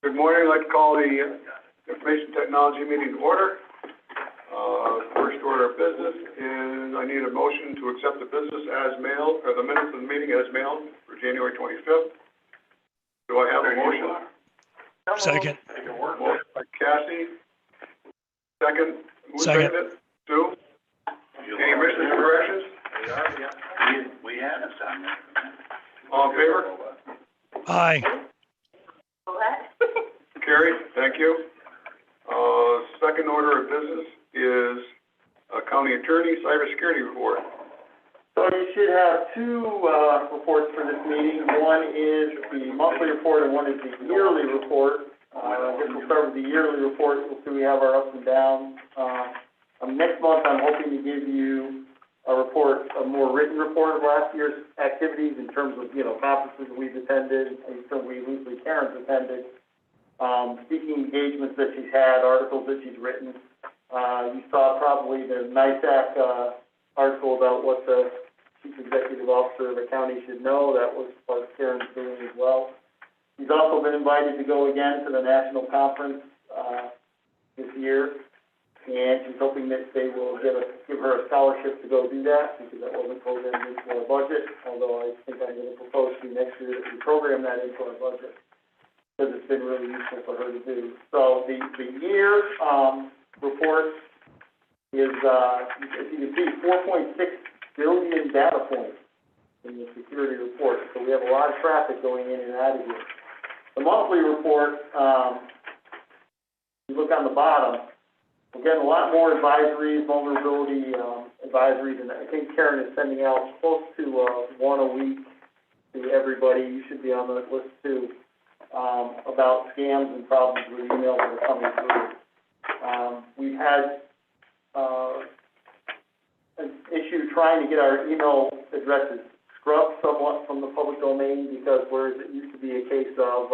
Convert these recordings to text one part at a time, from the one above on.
Good morning. I'd like to call the Information Technology meeting to order. First order of business is I need a motion to accept the business as mailed, or the minutes of the meeting as mailed for January 25th. Do I have a motion? Second. Motion by Cassie. Second. Who Second. seconded it? Sue? Any omissions or corrections? We had a sign. All in favor? Aye. Carried. Thank you. Second order of business is County Attorney Cybersecurity Report. So you should have two reports for this meeting. One is the monthly report and one is the yearly report. I guess we'll start with the yearly report. We'll see we have our ups and downs. Next month, I'm hoping to give you a report, a more written report of last year's activities in terms of, conferences we've attended, and so we loosely Karen's attended, speaking engagements that she's had, articles that she's written. You saw probably the NISAC article about what the Chief Executive Officer of the county should know. That was part of Karen's doing as well. She's also been invited to go again to the national conference this year, and she's hoping that they will give her a scholarship to go do that, because that wasn't programmed into our budget, although I think I'm going to propose to you next year that we program that into our budget, because it's been really useful for her to do. So the year report is, as you can see, 4.6 billion data points in the security report. So we have a lot of traffic going in and out of here. The monthly report, you look on the bottom, we're getting a lot more advisories, vulnerability advisories, and I think Karen is sending out close to one a week to everybody. You should be on the list too, about scams and problems with emails that are coming through. We've had an issue trying to get our email addresses scrubbed somewhat from the public domain, because whereas it used to be a case of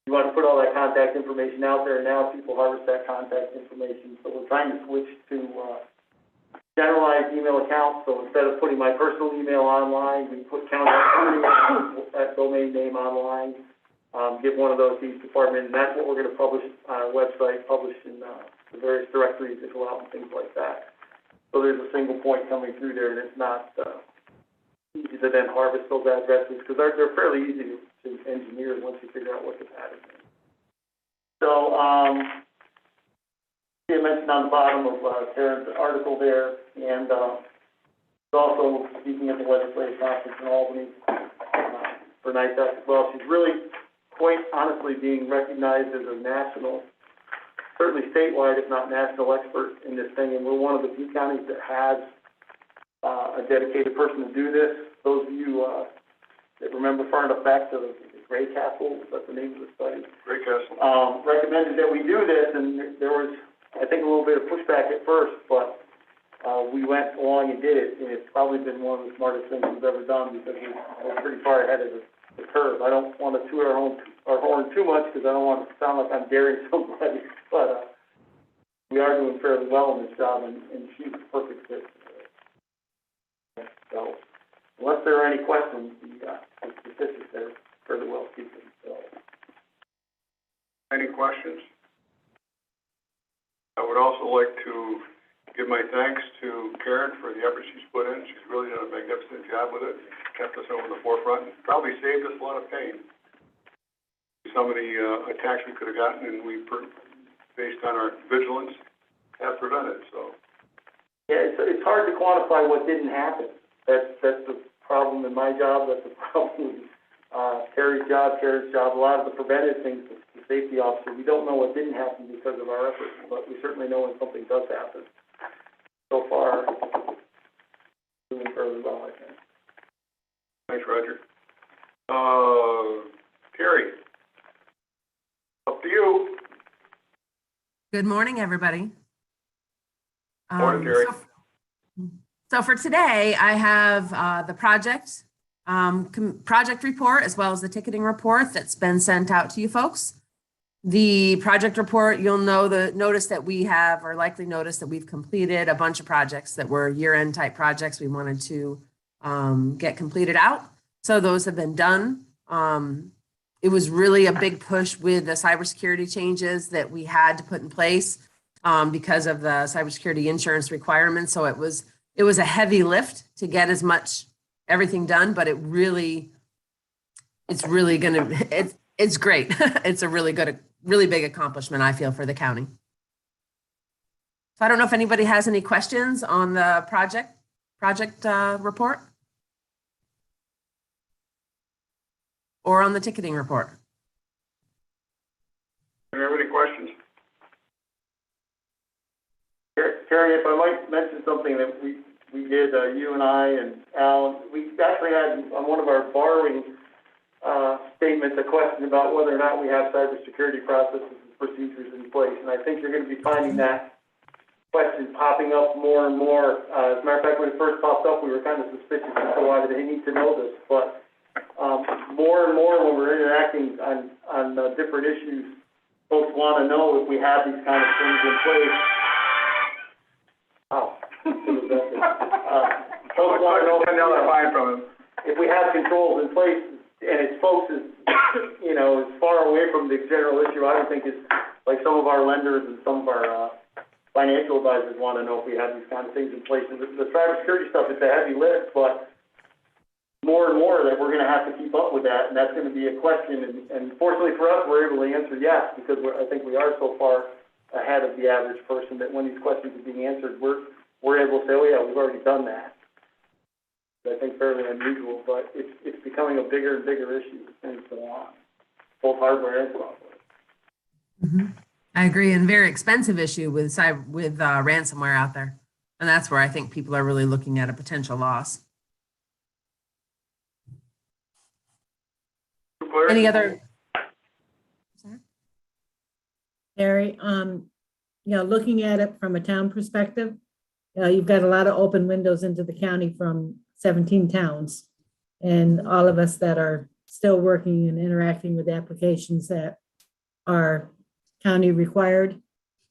you want to put all that contact information out there, and now people harvest that contact information. So we're trying to switch to generalized email accounts. So instead of putting my personal email online, we put that domain name online. Get one of those to each department, and that's what we're going to publish on our website, publish in the various directories that go out and things like that. So there's a single point coming through there, and it's not easy to then harvest those addresses, because they're fairly easy to engineer once you figure out what the pattern is. So, I mentioned on the bottom of Karen's article there, and also speaking at the legislative conference in Albany for NISAC as well. She's really, quite honestly, being recognized as a national, certainly statewide, if not national, expert in this thing, and we're one of the few counties that has a dedicated person to do this. Those of you that remember far enough back to the Gray Castle, that's the name of the study. Gray Castle. Recommended that we do this, and there was, I think, a little bit of pushback at first, but we went along and did it, and it's probably been one of the smartest things we've ever done, because we're pretty far ahead of the curve. I don't want to toot our horn too much, because I don't want to sound like I'm daring somebody, but we are doing fairly well in this job, and she's a perfect fit. So, unless there are any questions, the statistics are fairly well speaking. So. Any questions? I would also like to give my thanks to Karen for the effort she's put in. She's really done a magnificent job with it. Kept us over the forefront and probably saved us a lot of pain. Some of the attacks we could have gotten, and we, based on our vigilance, have prevented. So. Yeah, it's hard to quantify what didn't happen. That's the problem in my job. That's the problem with Terry's job. A lot of the preventive things, the safety officer, we don't know what didn't happen because of our efforts, but we certainly know when something does happen. So far, doing fairly well, I think. Thanks, Roger. Terry, up to you. Good morning, everybody. Morning, Terry. So for today, I have the project report as well as the ticketing report that's been sent out to you folks. The project report, you'll notice that we have, or likely notice that we've completed a bunch of projects that were year-end type projects we wanted to get completed out. So those have been done. it was really a big push with the cybersecurity changes that we had to put in place because of the cybersecurity insurance requirements. So it was a heavy lift to get as much everything done, but it's really it's great. It's a really big accomplishment, I feel, for the county. So I don't know if anybody has any questions on the project report or on the ticketing report. Do you have any questions? Terry, if I might mention something that we did, you and I and Al, we actually had on one of our borrowing statements a question about whether or not we have cybersecurity processes and procedures in place. And I think you're going to be finding that question popping up more and more. As a matter of fact, when it first popped up, we were kind of suspicious as to why they need to know this. But more and more when we're interacting on different issues, folks want to know if we have these kind of things in place. Folks want to know if we have controls in place, and it's folks as far away from the general issue. I don't think it's like some of our lenders and some of our financial advisors want to know if we have these kind of things in place. And the cybersecurity stuff is a heavy lift, but more and more that we're going to have to keep up with that, and that's going to be a question. And fortunately for us, we're able to answer yes, because I think we are so far ahead of the average person that when these questions are being answered, we're able to say, oh yeah, we've already done that. I think fairly unusual, but it's becoming a bigger and bigger issue as things go on, both hardware and software. Mm-hmm. I agree, and very expensive issue with ransomware out there, and that's where I think people are really looking at a potential loss. Any other? Terry, looking at it from a town perspective, you've got a lot of open windows into the county from 17 towns, and all of us that are still working and interacting with applications that are county required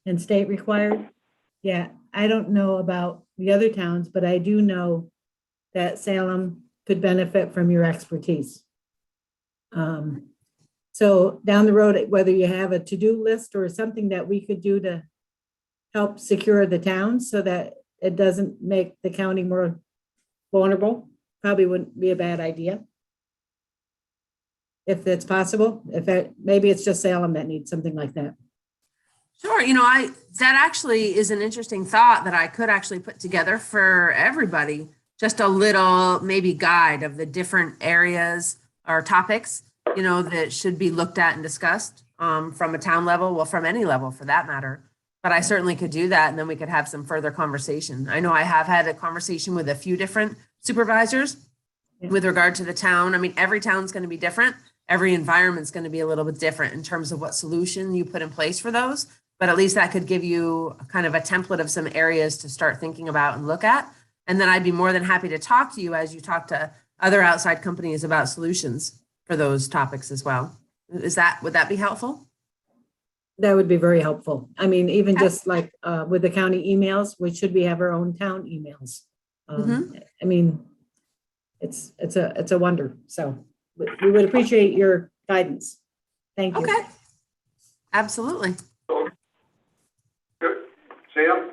and state required. Yeah, I don't know about the other towns, but I do know that Salem could benefit from your expertise. So down the road, whether you have a to-do list or something that we could do to help secure the town so that it doesn't make the county more vulnerable, probably wouldn't be a bad idea. If that's possible, maybe it's just Salem that needs something like that. Sure, that actually is an interesting thought that I could actually put together for everybody. Just a little maybe guide of the different areas or topics, that should be looked at and discussed from a town level, well, from any level for that matter. But I certainly could do that, and then we could have some further conversation. I know I have had a conversation with a few different supervisors with regard to the town. I mean, every town's going to be different. Every environment's going to be a little bit different in terms of what solution you put in place for those. But at least that could give you kind of a template of some areas to start thinking about and look at. And then I'd be more than happy to talk to you as you talk to other outside companies about solutions for those topics as well. Would that be helpful? That would be very helpful. I mean, even just like with the county emails, should we have our own town emails? I mean, it's a wonder. So we would appreciate your guidance. Thank you. Okay. Absolutely. Good. Sam?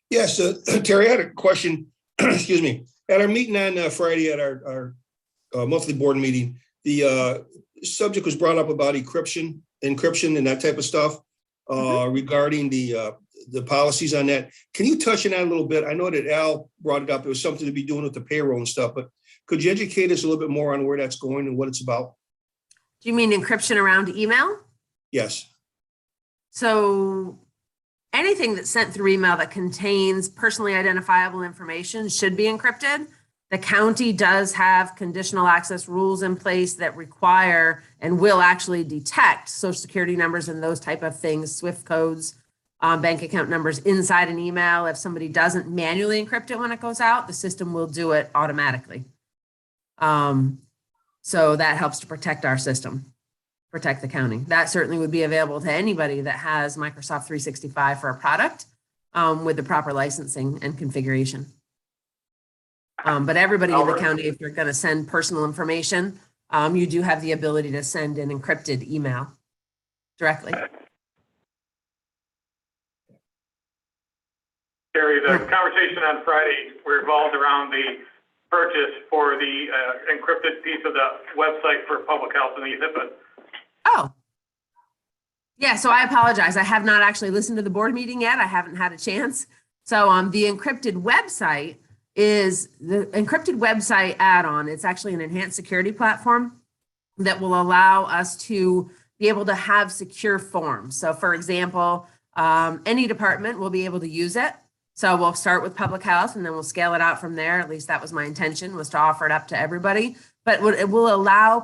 Yes, Terry, I had a question. Excuse me. At our meeting on Friday at our monthly board meeting, the subject was brought up about encryption and that type of stuff regarding the policies on that. Can you touch on that a little bit? I know that Al brought it up. It was something to be doing with the payroll and stuff, but could you educate us a little bit more on where that's going and what it's about? Do you mean encryption around email? Yes. So anything that's sent through email that contains personally identifiable information should be encrypted. The county does have conditional access rules in place that require and will actually detect social security numbers and those type of things, SWIFT codes, bank account numbers inside an email. If somebody doesn't manually encrypt it when it goes out, the system will do it automatically. So that helps to protect our system, protect the county. That certainly would be available to anybody that has Microsoft 365 for a product with the proper licensing and configuration. But everybody in the county, if you're going to send personal information, you do have the ability to send an encrypted email directly. Terry, the conversation on Friday revolved around the purchase for the encrypted piece of the website for public health and the HIPAA. Oh. Yeah, so I apologize. I have not actually listened to the board meeting yet. I haven't had a chance. So the encrypted website is the encrypted website add-on. It's actually an enhanced security platform that will allow us to be able to have secure forms. So for example, any department will be able to use it. So we'll start with public health and then we'll scale it out from there. At least that was my intention, was to offer it up to everybody. But it will allow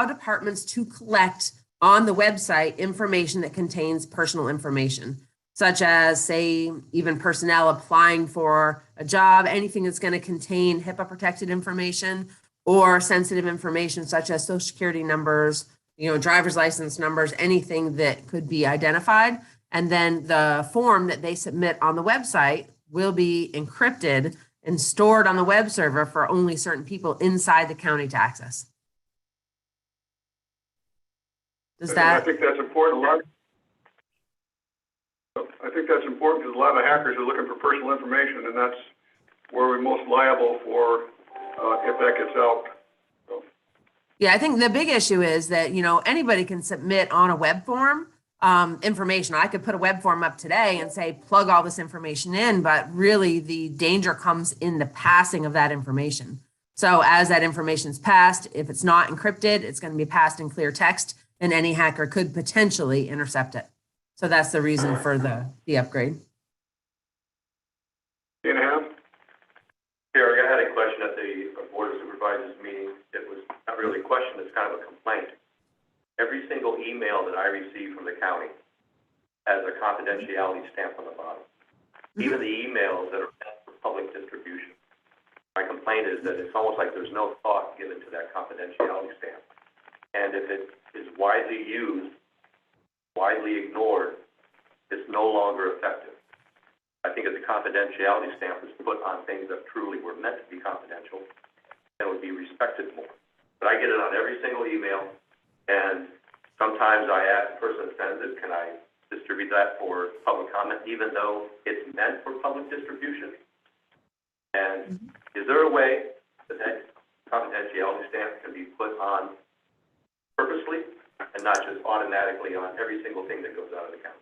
departments to collect on the website information that contains personal information, such as, say, even personnel applying for a job, anything that's going to contain HIPAA protected information or sensitive information, such as social security numbers, driver's license numbers, anything that could be identified. And then the form that they submit on the website will be encrypted and stored on the web server for only certain people inside the county to access. Does that? I think that's important. I think that's important because a lot of hackers are looking for personal information, and that's where we're most liable for if that gets out. So. Yeah, I think the big issue is that, anybody can submit on a web form information. I could put a web form up today and say, plug all this information in, but really the danger comes in the passing of that information. So as that information is passed, if it's not encrypted, it's going to be passed in clear text, and any hacker could potentially intercept it. So that's the reason for the upgrade. 2.5. Terry, I had a question at the Board of Supervisors meeting. It was not really a question, it's kind of a complaint. Every single email that I receive from the county has a confidentiality stamp on the bottom. Even the emails that are meant for public distribution. My complaint is that it's almost like there's no thought given to that confidentiality stamp. And if it is widely used, widely ignored, it's no longer effective. I think if the confidentiality stamp is put on things that truly were meant to be confidential, it would be respected more. But I get it on every single email, and sometimes I ask the person that sends it, can I distribute that for public comment, even though it's meant for public distribution? And is there a way that that confidentiality stamp can be put on purposely and not just automatically on every single thing that goes out of the county?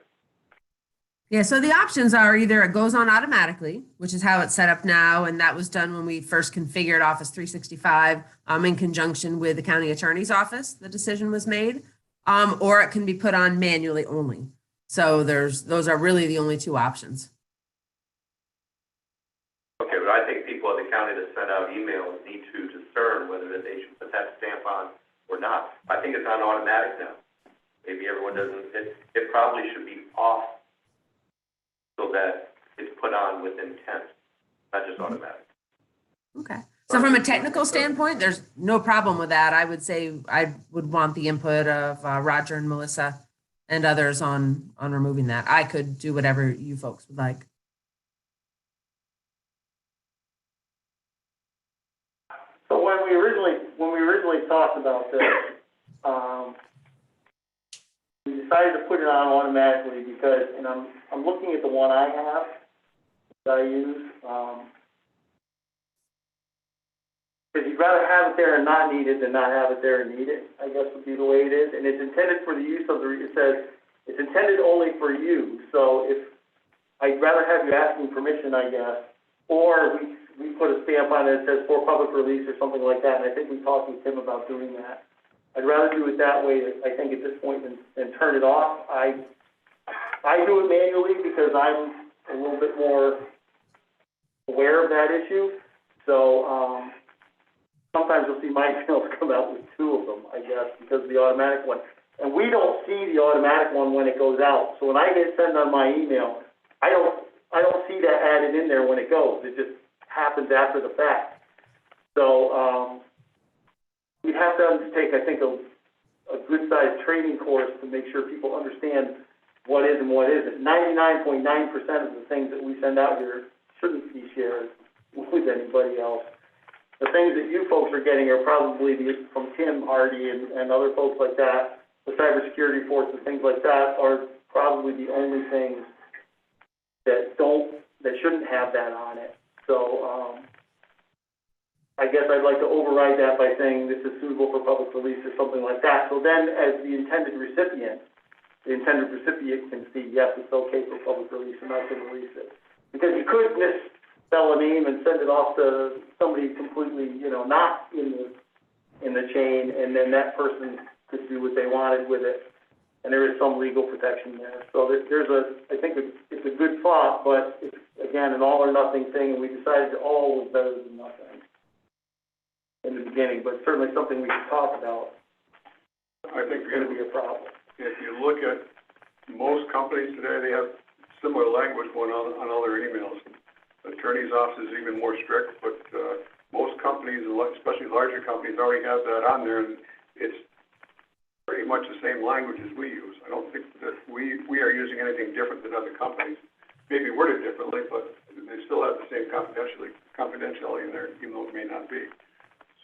Yeah, so the options are either it goes on automatically, which is how it's set up now, and that was done when we first configured Office 365 in conjunction with the county attorney's office. The decision was made, or it can be put on manually only. So those are really the only two options. Okay, but I think people in the county that send out emails need to discern whether they should put that stamp on or not. I think it's on automatic now. Maybe everyone doesn't. It probably should be off so that it's put on with intent, not just automatic. Okay. So from a technical standpoint, there's no problem with that. I would say I would want the input of Roger and Melissa and others on removing that. I could do whatever you folks would like. So when we originally talked about this, we decided to put it on automatically because, and I'm looking at the one I have that I use, because you'd rather have it there and not need it than not have it there and need it, I guess would be the way it is. And it's intended for the use of it says it's intended only for you. So if I'd rather have you asking permission, I guess, or we put a stamp on it that says for public release or something like that. And I think we talked with Tim about doing that. I'd rather do it that way, I think, at this point than turn it off. I do it manually because I'm a little bit more aware of that issue. So sometimes you'll see my emails come out with two of them, I guess, because of the automatic one. And we don't see the automatic one when it goes out. So when I hit send on my email, I don't see that added in there when it goes. It just happens after the fact. So we'd have to undertake, I think, a good-sized training course to make sure people understand what is and what isn't. 99.9% of the things that we send out here shouldn't be shared with anybody else. The things that you folks are getting are probably from Tim Hardy and other folks like that. The cybersecurity reports and things like that are probably the only things that shouldn't have that on it. So, I guess I'd like to override that by saying this is suitable for public release or something like that. So then, as the intended recipient can see, yes, it's okay for public release, and I can release it. Because you could misspell a name and send it off to somebody completely, not in the chain, and then that person could do what they wanted with it. And there is some legal protection there. So I think it's a good thought, but it's, again, an all or nothing thing, and we decided all was better than nothing in the beginning, but certainly something we can talk about. I think It's going to be a problem. if you look at most companies today, they have similar language going on all their emails. Attorney's office is even more strict, but most companies, especially larger companies, already have that on there, and it's pretty much the same language as we use. I don't think that we are using anything different than other companies. Maybe worded differently, but they still have the same confidentiality in there, even though it may not be.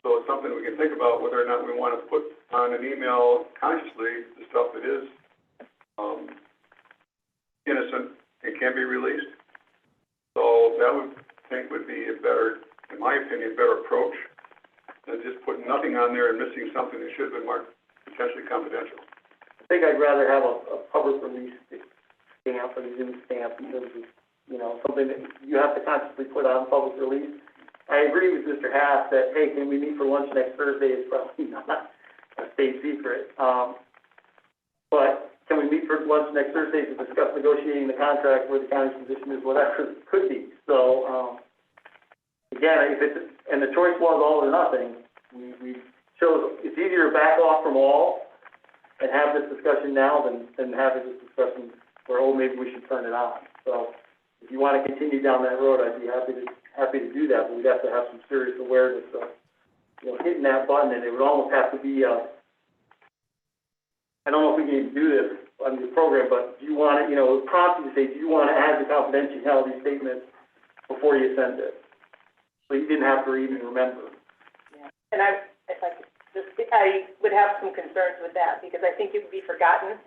So it's something we can think about, whether or not we want to put on an email consciously the stuff that is innocent and can be released. So that would be a better, in my opinion, better approach than just putting nothing on there and missing something that should have been marked potentially confidential. I think I'd rather have a public release stamp and a Zoom stamp in terms of, something that you have to consciously put on public release. I agree with Mr. Haas that, hey, can we meet for lunch next Thursday is probably not a state secret. But can we meet for lunch next Thursday to discuss negotiating the contract where the county's position is, whatever it could be. So, again, and the choice was all or nothing, we chose, it's easier to back off from all and have this discussion now than having this discussion where, maybe we should turn it on. So if you want to continue down that road, I'd be happy to do that, but we'd have to have some serious awareness of, hitting that button, and it would almost have to be, I don't know if we can even do this on the program, but do you want it, prompt you to say, do you want to add the confidentiality statement before you send it? So you didn't have to even remember. Yeah. And I would have some concerns with that, because I think it would be forgotten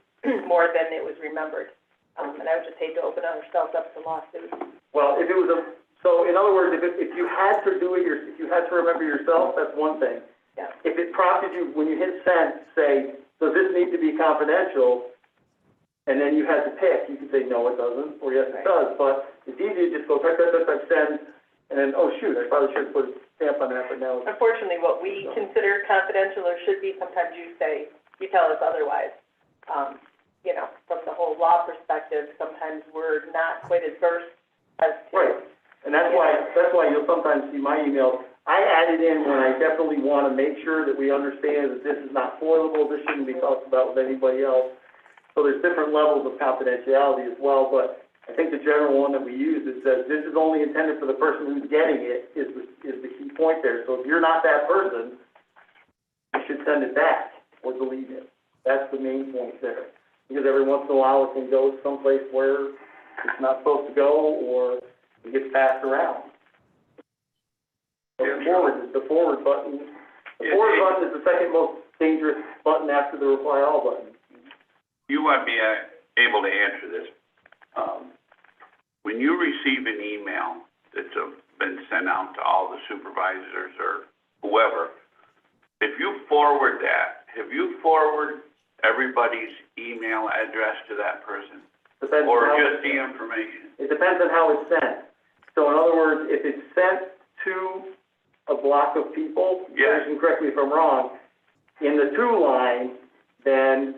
more than it was remembered. And I would just hate to open ourselves up to lawsuits. Well, if it was so in other words, if you had to do it, if you had to remember yourself, that's one thing. Yeah. If it prompted you, when you hit send, say, does this need to be confidential? And then you had to pick, you could say, no, it doesn't, or yes, it does. But it's easy to just go, type, send, and then, oh, shoot, I probably should have put a stamp on that, but now it's... Unfortunately, what we consider confidential or should be, sometimes you tell us otherwise. From the whole law perspective, sometimes we're not quite as versed as to... Right, and that's why you'll sometimes see my emails. I add it in when I definitely want to make sure that we understand that this is not foilable, this shouldn't be talked about with anybody else. So there's different levels of confidentiality as well, but I think the general one that we use is that this is only intended for the person who's getting it is the key point there. So if you're not that person, you should send it back or delete it. That's the main point there. Because every once in a while it can go someplace where it's not supposed to go, or it gets passed around. The forward button. The forward button is the second most dangerous button after the reply all button. You might be able to answer this. When you receive an email that's been sent out to all the supervisors or whoever, if you forward that, have you forwarded everybody's email address to that person? Depends or on just the information? It depends on how it's sent. So in other words, if it's sent to a block of people, yes. And correct me if I'm wrong, in the to line, then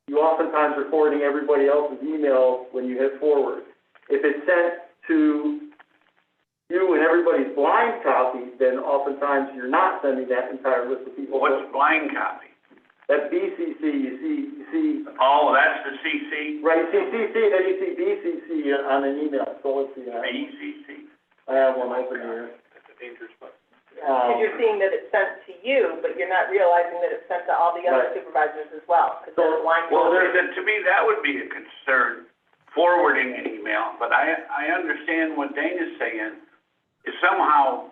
you oftentimes are forwarding everybody else's email when you hit forward. If it's sent to you and everybody's blind copy, then oftentimes you're not sending that entire list of people. What's blind copy? That's BCC, you see. Oh, that's the CC? Right, you see CC, and then you see BCC on an email. So let's see. BCC. I have one open here. That's a dangerous button. Because you're seeing that it's sent to you, but you're not realizing that it's sent to all the other supervisors as well. Because they're blind. Well, to me, that would be a concern, forwarding an email. But I understand what Dana's saying. somehow,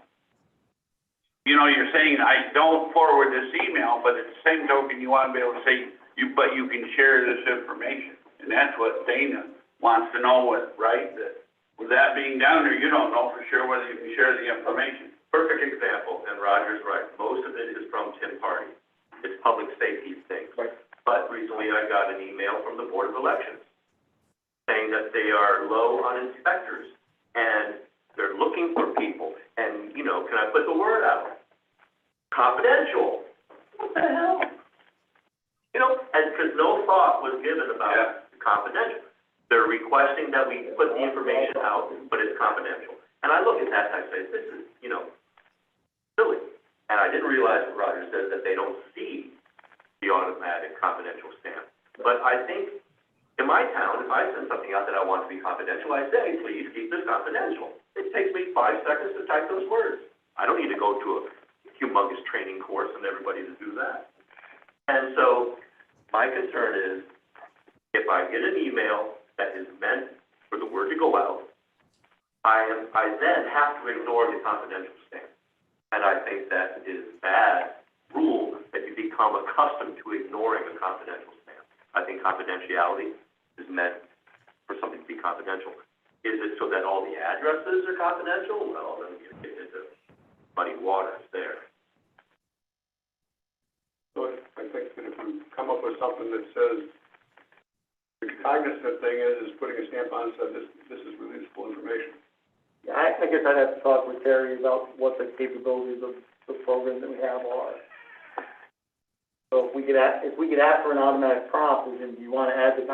you're saying, I don't forward this email, but at the same token, you want to be able to say, but you can share this information. And that's what Dana wants to know, right? With that being down there, you don't know for sure whether you can share the information. Perfect example, and Roger's right. Most of it is from Tim Party. It's public safety things. Right. But recently I got an email from the Board of Elections saying that they are low on inspectors and they're looking for people. And, can I put the word out? Confidential. What the hell? And because no thought was given about confidential. They're requesting that we put the information out, but it's confidential. And I look at that and I say, this is, silly. And I didn't realize what Roger said, that they don't see the automatic confidential stamp. But I think in my town, if I send something out that I want to be confidential, I say, please keep this confidential. It takes me 5 seconds to type those words. I don't need to go to a humongous training course and everybody to do that. And so my concern is if I get an email that is meant for the word to go out, I then have to ignore the confidential stamp. And I think that is bad rule that you become accustomed to ignoring a confidential stamp. I think confidentiality is meant for something to be confidential. Is it so that all the addresses are confidential? Well, then you get into muddy waters there. So I think that if we come up with something that says, the cognizant thing is putting a stamp on, so this is releasable information. Yeah, I guess I'd have to talk with Terry about what the capabilities of the program that we have are. So if we could ask for an automatic prompt, and do you want to add the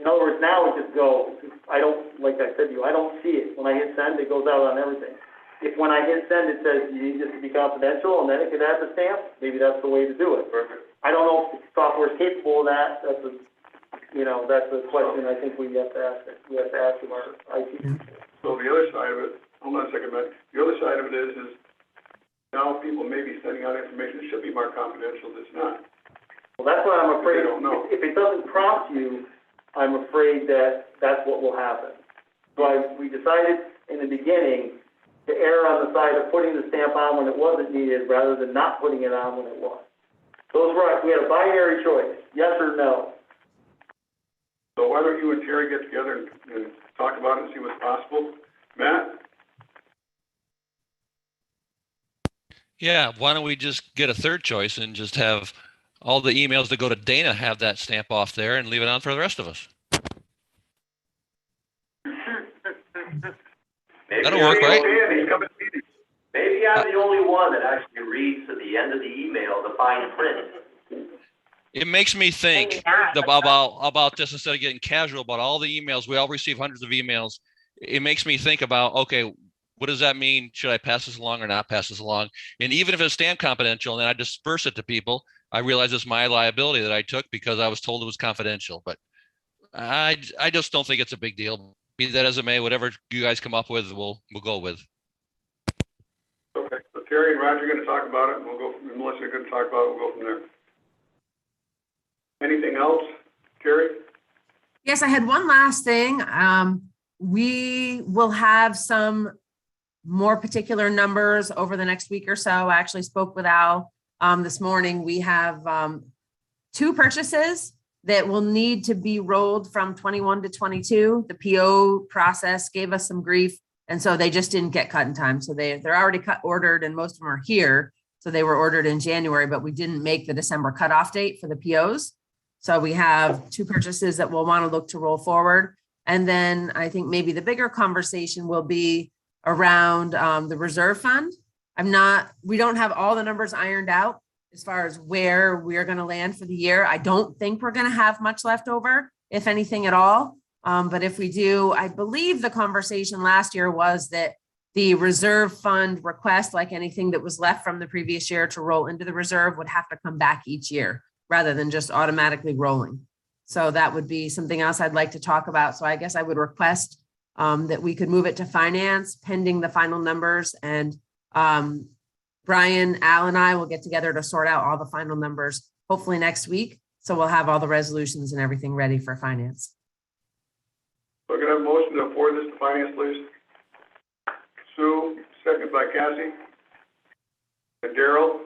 in other words, now it just goes. Like I said to you, I don't see it. When I hit send, it goes out on everything. If when I hit send, it says you need this to be confidential, and then it could add the stamp, maybe that's the way to do it. Perfect. I don't know if the software is capable of that. That's a question I think we have to ask. We have to ask of our IT. So the other side of it, hold on a second, Matt. The other side of it is now people may be sending out information that should be marked confidential that's not. Well, that's what I'm afraid. They don't know. If it doesn't prompt you, I'm afraid that that's what will happen. So we decided in the beginning to err on the side of putting the stamp on when it wasn't needed rather than not putting it on when it was. We had a binary choice, yes or no. So why don't you and Terry get together and talk about it and see what's possible? Matt? Yeah, why don't we just get a third choice and just have all the emails that go to Dana have that stamp off there and leave it on for the rest of us? That'll work, right? Maybe I'm the only one that actually reads to the end of the email, the fine print. It makes me think about this instead of getting casual about all the emails. We all receive hundreds of emails. It makes me think about, okay, what does that mean? Should I pass this along or not pass this along? And even if it's stamped confidential and then I disperse it to people, I realize it's my liability that I took because I was told it was confidential. But I just don't think it's a big deal. Be that as it may, whatever you guys come up with, we'll go with. Okay, so Terry and Roger are going to talk about it, and Melissa are going to talk about it, we'll go from there. Anything else, Terry? Yes, I had one last thing. We will have some more particular numbers over the next week or so. I actually spoke with Al this morning. We have 2 purchases that will need to be rolled from 21 to 22. The PO process gave us some grief, and so they just didn't get cut in time. So they're already ordered, and most of them are here. So they were ordered in January, but we didn't make the December cutoff date for the POs. So we have 2 purchases that we'll want to look to roll forward. And then I think maybe the bigger conversation will be around the reserve fund. We don't have all the numbers ironed out as far as where we're going to land for the year. I don't think we're going to have much left over, if anything at all. But if we do, I believe the conversation last year was that the reserve fund request, like anything that was left from the previous year to roll into the reserve, would have to come back each year rather than just automatically rolling. So that would be something else I'd like to talk about. So I guess I would request that we could move it to finance pending the final numbers, and Brian, Al, and I will get together to sort out all the final numbers, hopefully next week. So we'll have all the resolutions and everything ready for finance. So can I have a motion to forward this to finance, please? Sue, second by Cassie. And Daryl,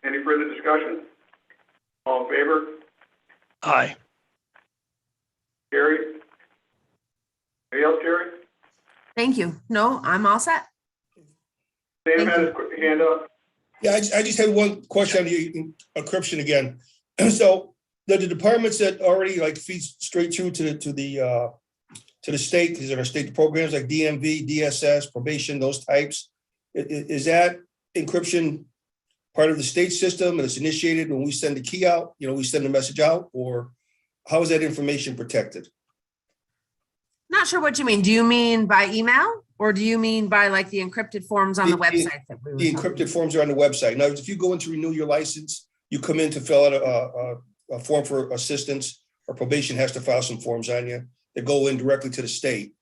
any further discussion? All in favor? Aye. Carrie? Anything else, Carrie? Thank you. No, I'm all set. Sam Thank had you. his quick hand up. Yeah, I just had one question on the encryption again. So the departments that already like feeds straight through to the state, because there are state programs like DMV, DSS, probation, those types. Is that encryption part of the state system and it's initiated when we send the key out, you know, we send the message out, or how is that information protected? Not sure what you mean. Do you mean by email or do you mean by like the encrypted forms on the website that we were The talking encrypted forms are on the website. Now, if you go in to renew your license, you come in to fill out a form for assistance, or probation has to file some forms on you that go in directly to the state.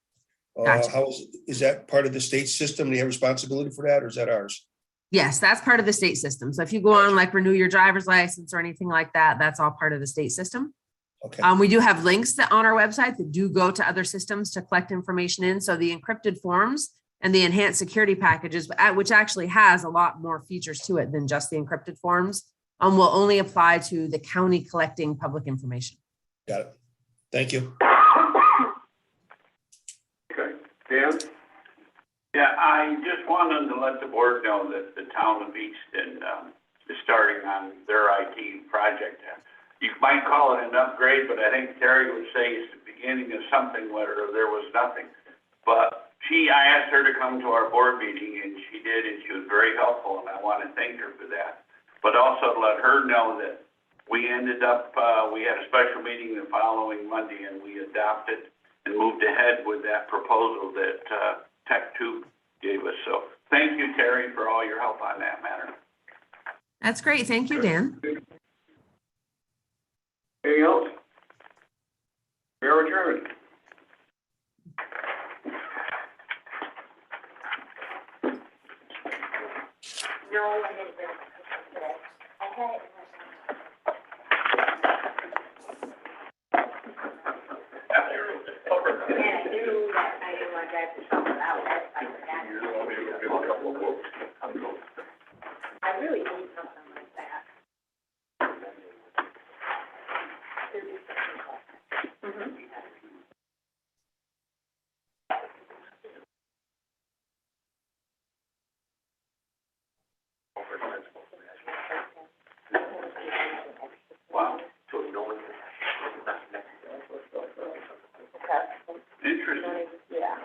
Gotcha. How is that part of the state system? Do you have responsibility for that, or is that ours? Yes, that's part of the state system. So if you go on like renew your driver's license or anything like that, that's all part of the state system. Okay. We do have links on our website that do go to other systems to collect information in. So the encrypted forms and the enhanced security packages, which actually has a lot more features to it than just the encrypted forms, will only apply to the county collecting public information. Got it. Thank you. Okay, Dan? Yeah, I just wanted to let the board know that the town of Easton is starting on their IT project. You might call it an upgrade, but I think Terry would say it's the beginning of something where there was nothing. But I asked her to come to our board meeting, and she did, and she was very helpful, and I want to thank her for that. But also to let her know that we ended up, we had a special meeting the following Monday, and we adopted and moved ahead with that proposal that Tech 2 gave us. So thank you, Terry, for all your help on that matter. That's great. Thank you, Dan. Anything else? We are adjourned. No, I didn't bring it today. I had it. And I knew that I didn't want to drive to somewhere else. I forgot. I really need something like that. Wow. Interesting. Yeah.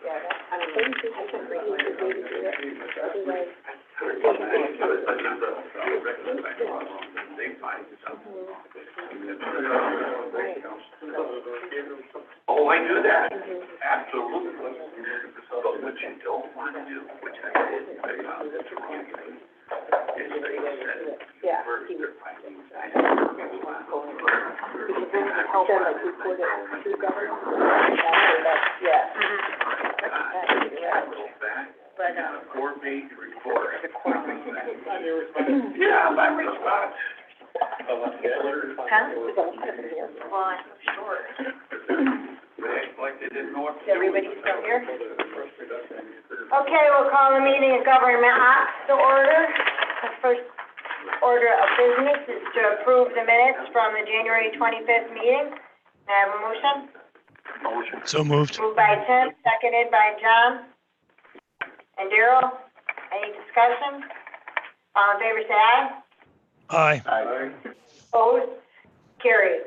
Yeah, that's, I mean, I can bring you the data to it. Otherwise, Oh, I do that. Absolutely. But what you don't want to do, which I found that's wrong, is they said, yeah. first they're finding that. Help them like report it to government. Yeah. But, A 4-page report. Yeah, my response. Huh? well, I'm sure. Like they didn't know what to Is do. everybody still here? Okay, we'll call the meeting of government ops to order. The first order of business is to approve the minutes from the January 25th meeting. May I have a motion? So moved. Moved by Tim, seconded by John. And Daryl, any discussion? All in favor, say aye. Aye. Opposed? Carried.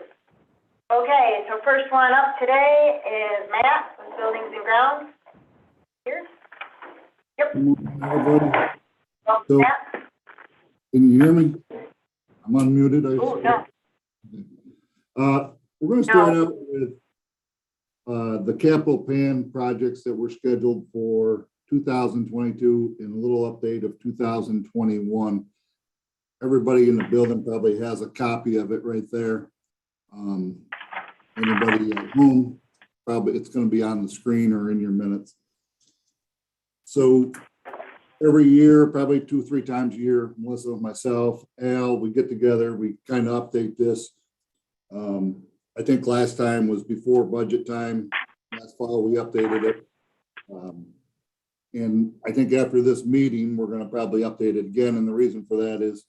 Okay, so first one up today is Matt, with Buildings and Grounds. Here? Yep. Everybody, Oh, So- Matt? can you hear me? I'm unmuted. Oh, no. We're gonna start out with the capital plan projects that were scheduled for 2022 and a little update of 2021. Everybody in the building probably has a copy of it right there. Anybody at home, probably it's gonna be on the screen or in your minutes. So every year, probably 2-3 times a year, Melissa, myself, Al, we get together, we kind of update this. I think last time was before budget time. Last fall, we updated it. And I think after this meeting, we're gonna probably update it again, and the reason for that is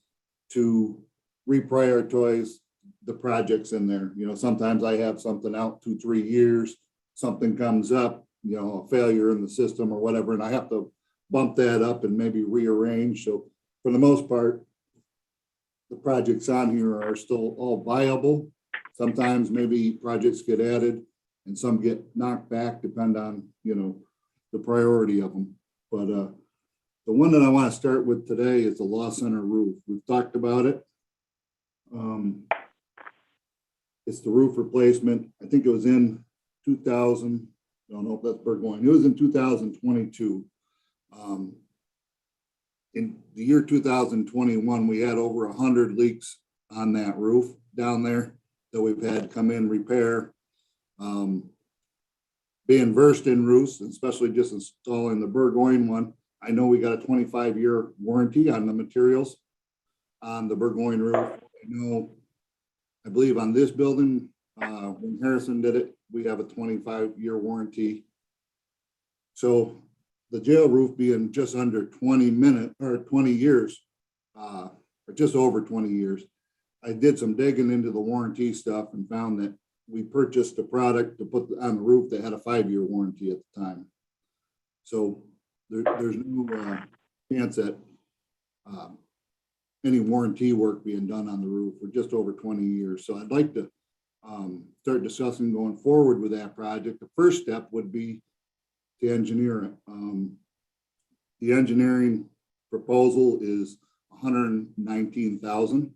to reprioritize the projects in there. You know, sometimes I have something out 2-3 years, something comes up, you know, a failure in the system or whatever, and I have to bump that up and maybe rearrange. So for the most part, the projects on here are still all viable. Sometimes maybe projects get added and some get knocked back, depend on, you know, the priority of them. But the one that I want to start with today is the Law Center roof. We've talked about it. It's the roof replacement. I think it was in 2000. I don't know if that's Burgoyne. It was in 2022. In the year 2021, we had over 100 leaks on that roof down there that we've had come in repair. Being versed in roofs, especially just installing the Burgoyne one, I know we got a 25-year warranty on the materials on the Burgoyne roof. I believe on this building, when Harrison did it, we have a 25-year warranty. So the jail roof being just under 20 years, or just over 20 years, I did some digging into the warranty stuff and found that we purchased a product to put on the roof that had a 5-year warranty at the time. So there's no chance at any warranty work being done on the roof for just over 20 years. So I'd like to start discussing going forward with that project. The first step would be to engineer it. The engineering proposal is $119,000,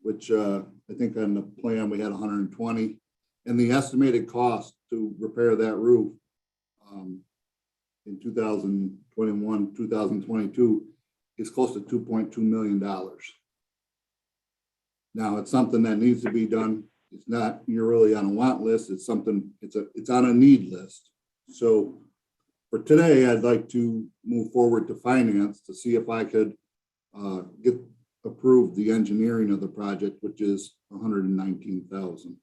which I think on the plan we had 120, and the estimated cost to repair that roof in 2021, 2022 is close to $2.2 million. Now it's something that needs to be done. It's not, you're really on a want list. It's something, it's on a need list. So for today, I'd like to move forward to finance to see if I could get approved the engineering of the project, which is $119,000.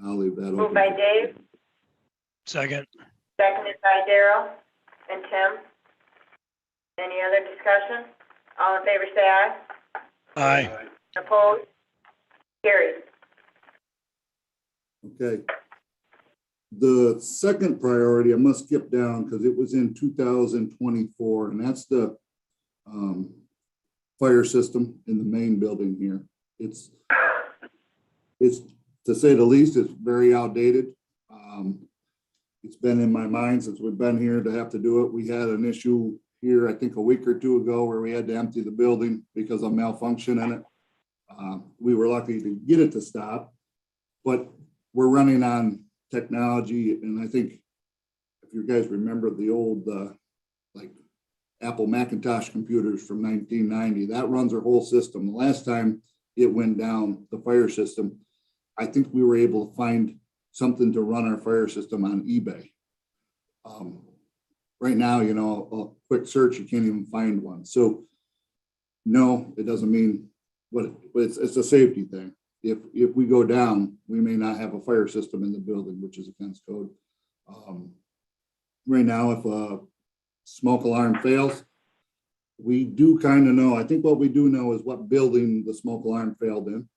I'll leave that open. Moved by Dave, Second. seconded by Daryl and Tim. Any other discussion? All in favor, say aye. Aye. Opposed? Carried. Okay. The second priority, I must skip down because it was in 2024, and that's the fire system in the main building here. It's to say the least, it's very outdated. It's been in my mind since we've been here to have to do it. We had an issue here, I think a week or two ago, where we had to empty the building because of malfunction in it. We were lucky to get it to stop, but we're running on technology. And I think if you guys remember the old, like Apple Macintosh computers from 1990, that runs our whole system. The last time it went down, the fire system, I think we were able to find something to run our fire system on eBay. Right now, you know, a quick search, you can't even find one. So no, it doesn't mean what it's a safety thing. If we go down, we may not have a fire system in the building, which is against code. Right now, if a smoke alarm fails, we do kind of know. I think what we do know is what building the smoke alarm failed in.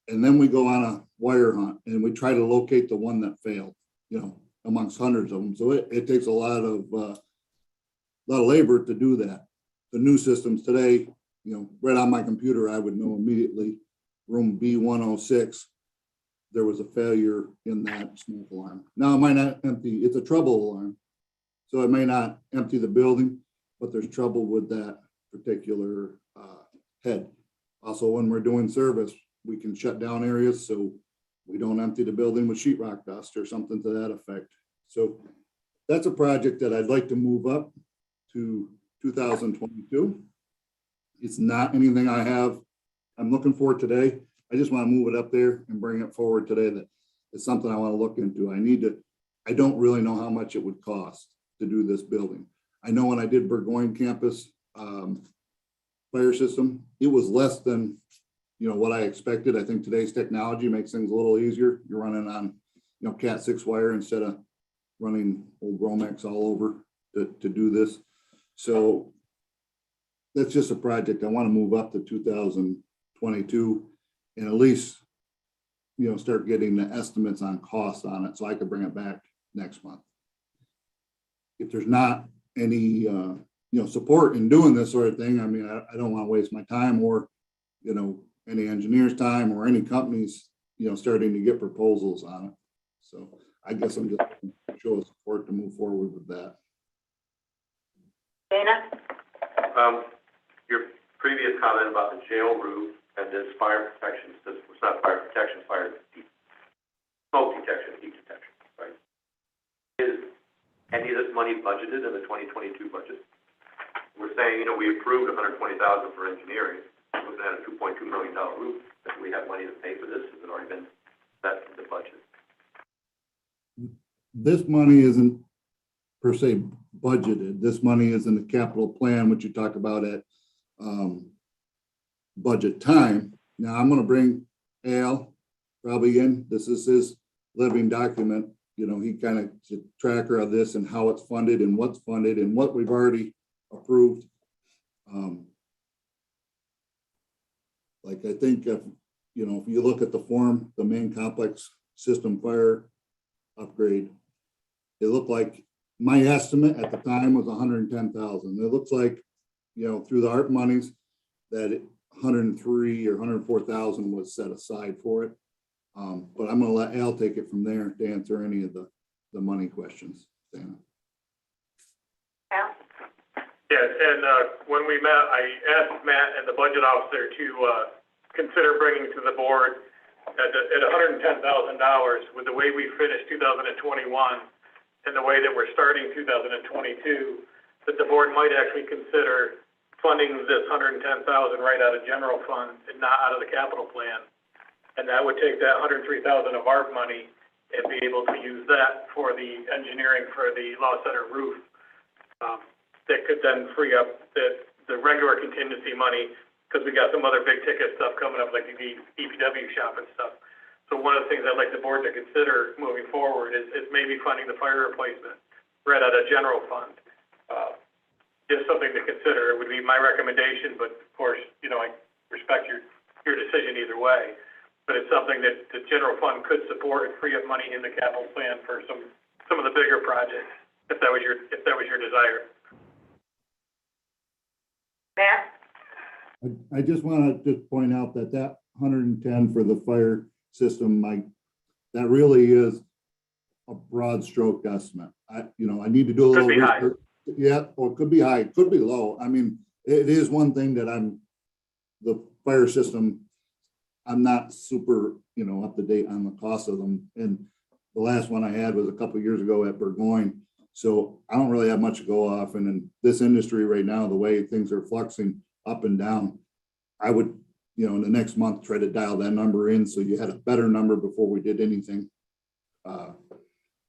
And then we go on a wire hunt and we try to locate the one that failed, you know, amongst hundreds of them. So it takes a lot of labor to do that. The new systems today, you know, right on my computer, I would know immediately, room B106, there was a failure in that smoke alarm. Now it might not empty, it's a trouble alarm. So it may not empty the building, but there's trouble with that particular head. Also, when we're doing service, we can shut down areas so we don't empty the building with sheetrock dust or something to that effect. So that's a project that I'd like to move up to 2022. It's not anything I'm looking for today. I just want to move it up there and bring it forward today. That is something I want to look into. I don't really know how much it would cost to do this building. I know when I did Burgoyne campus fire system, it was less than, you know, what I expected. I think today's technology makes things a little easier. You're running on, you know, Cat 6 wire instead of running old Romex all over to do this. So that's just a project I want to move up to 2022 and at least, start getting the estimates on costs on it so I could bring it back next month. If there's not any, support in doing this sort of thing, I mean, I don't want to waste my time or, any engineer's time or any companies, starting to get proposals on it. So I guess I'm just show support to move forward with that. Dana? Your previous comment about the jail roof and this fire protection system, it's not fire protection, smoke detection, heat detection, right? Is any of this money budgeted in the 2022 budget? We're saying, we approved $120,000 for engineering, looking at a $2.2 million roof. Do we have money to pay for this? Has it already been set in the budget? This money isn't per se budgeted. This money is in the capital plan, which you talked about at budget time. Now I'm going to bring Al probably in. This is his living document. He kind of is a tracker of this and how it's funded and what's funded and what we've already approved. Like I think if you look at the form, the main complex system fire upgrade, it looked like my estimate at the time was 110,000. It looks like, through the ARP monies that 103 or 104,000 was set aside for it. But I'm going to let Al take it from there to answer any of the money questions. Dana. Al? Yes, and when we met, I asked Matt and the budget officer to consider bringing to the board at $110,000 with the way we finished 2021 and the way that we're starting 2022, that the board might actually consider funding this $110,000 right out of general fund and not out of the capital plan. And that would take that $103,000 of ARP money and be able to use that for the engineering for the Law Center roof. That could then free up the regular contingency money because we got some other big ticket stuff coming up like the EPW shop and stuff. So one of the things I'd like the board to consider moving forward is maybe funding the fire replacement right out of general fund. Just something to consider. It would be my recommendation, but of course, I respect your decision either way. But it's something that the general fund could support and free up money in the capital plan for some of the bigger projects, if that was your desire. Matt? I just want to point out that 110 for the fire system, that really is a broad stroke estimate. I need to do a little research. Yeah, or it could be high, it could be low. I mean, it is one thing that the fire system, I'm not super, up to date on the cost of them. And the last one I had was a couple of years ago at Burgoyne. So I don't really have much to go off. And in this industry right now, the way things are fluxing up and down, I would, in the next month, try to dial that number in. So you had a better number before we did anything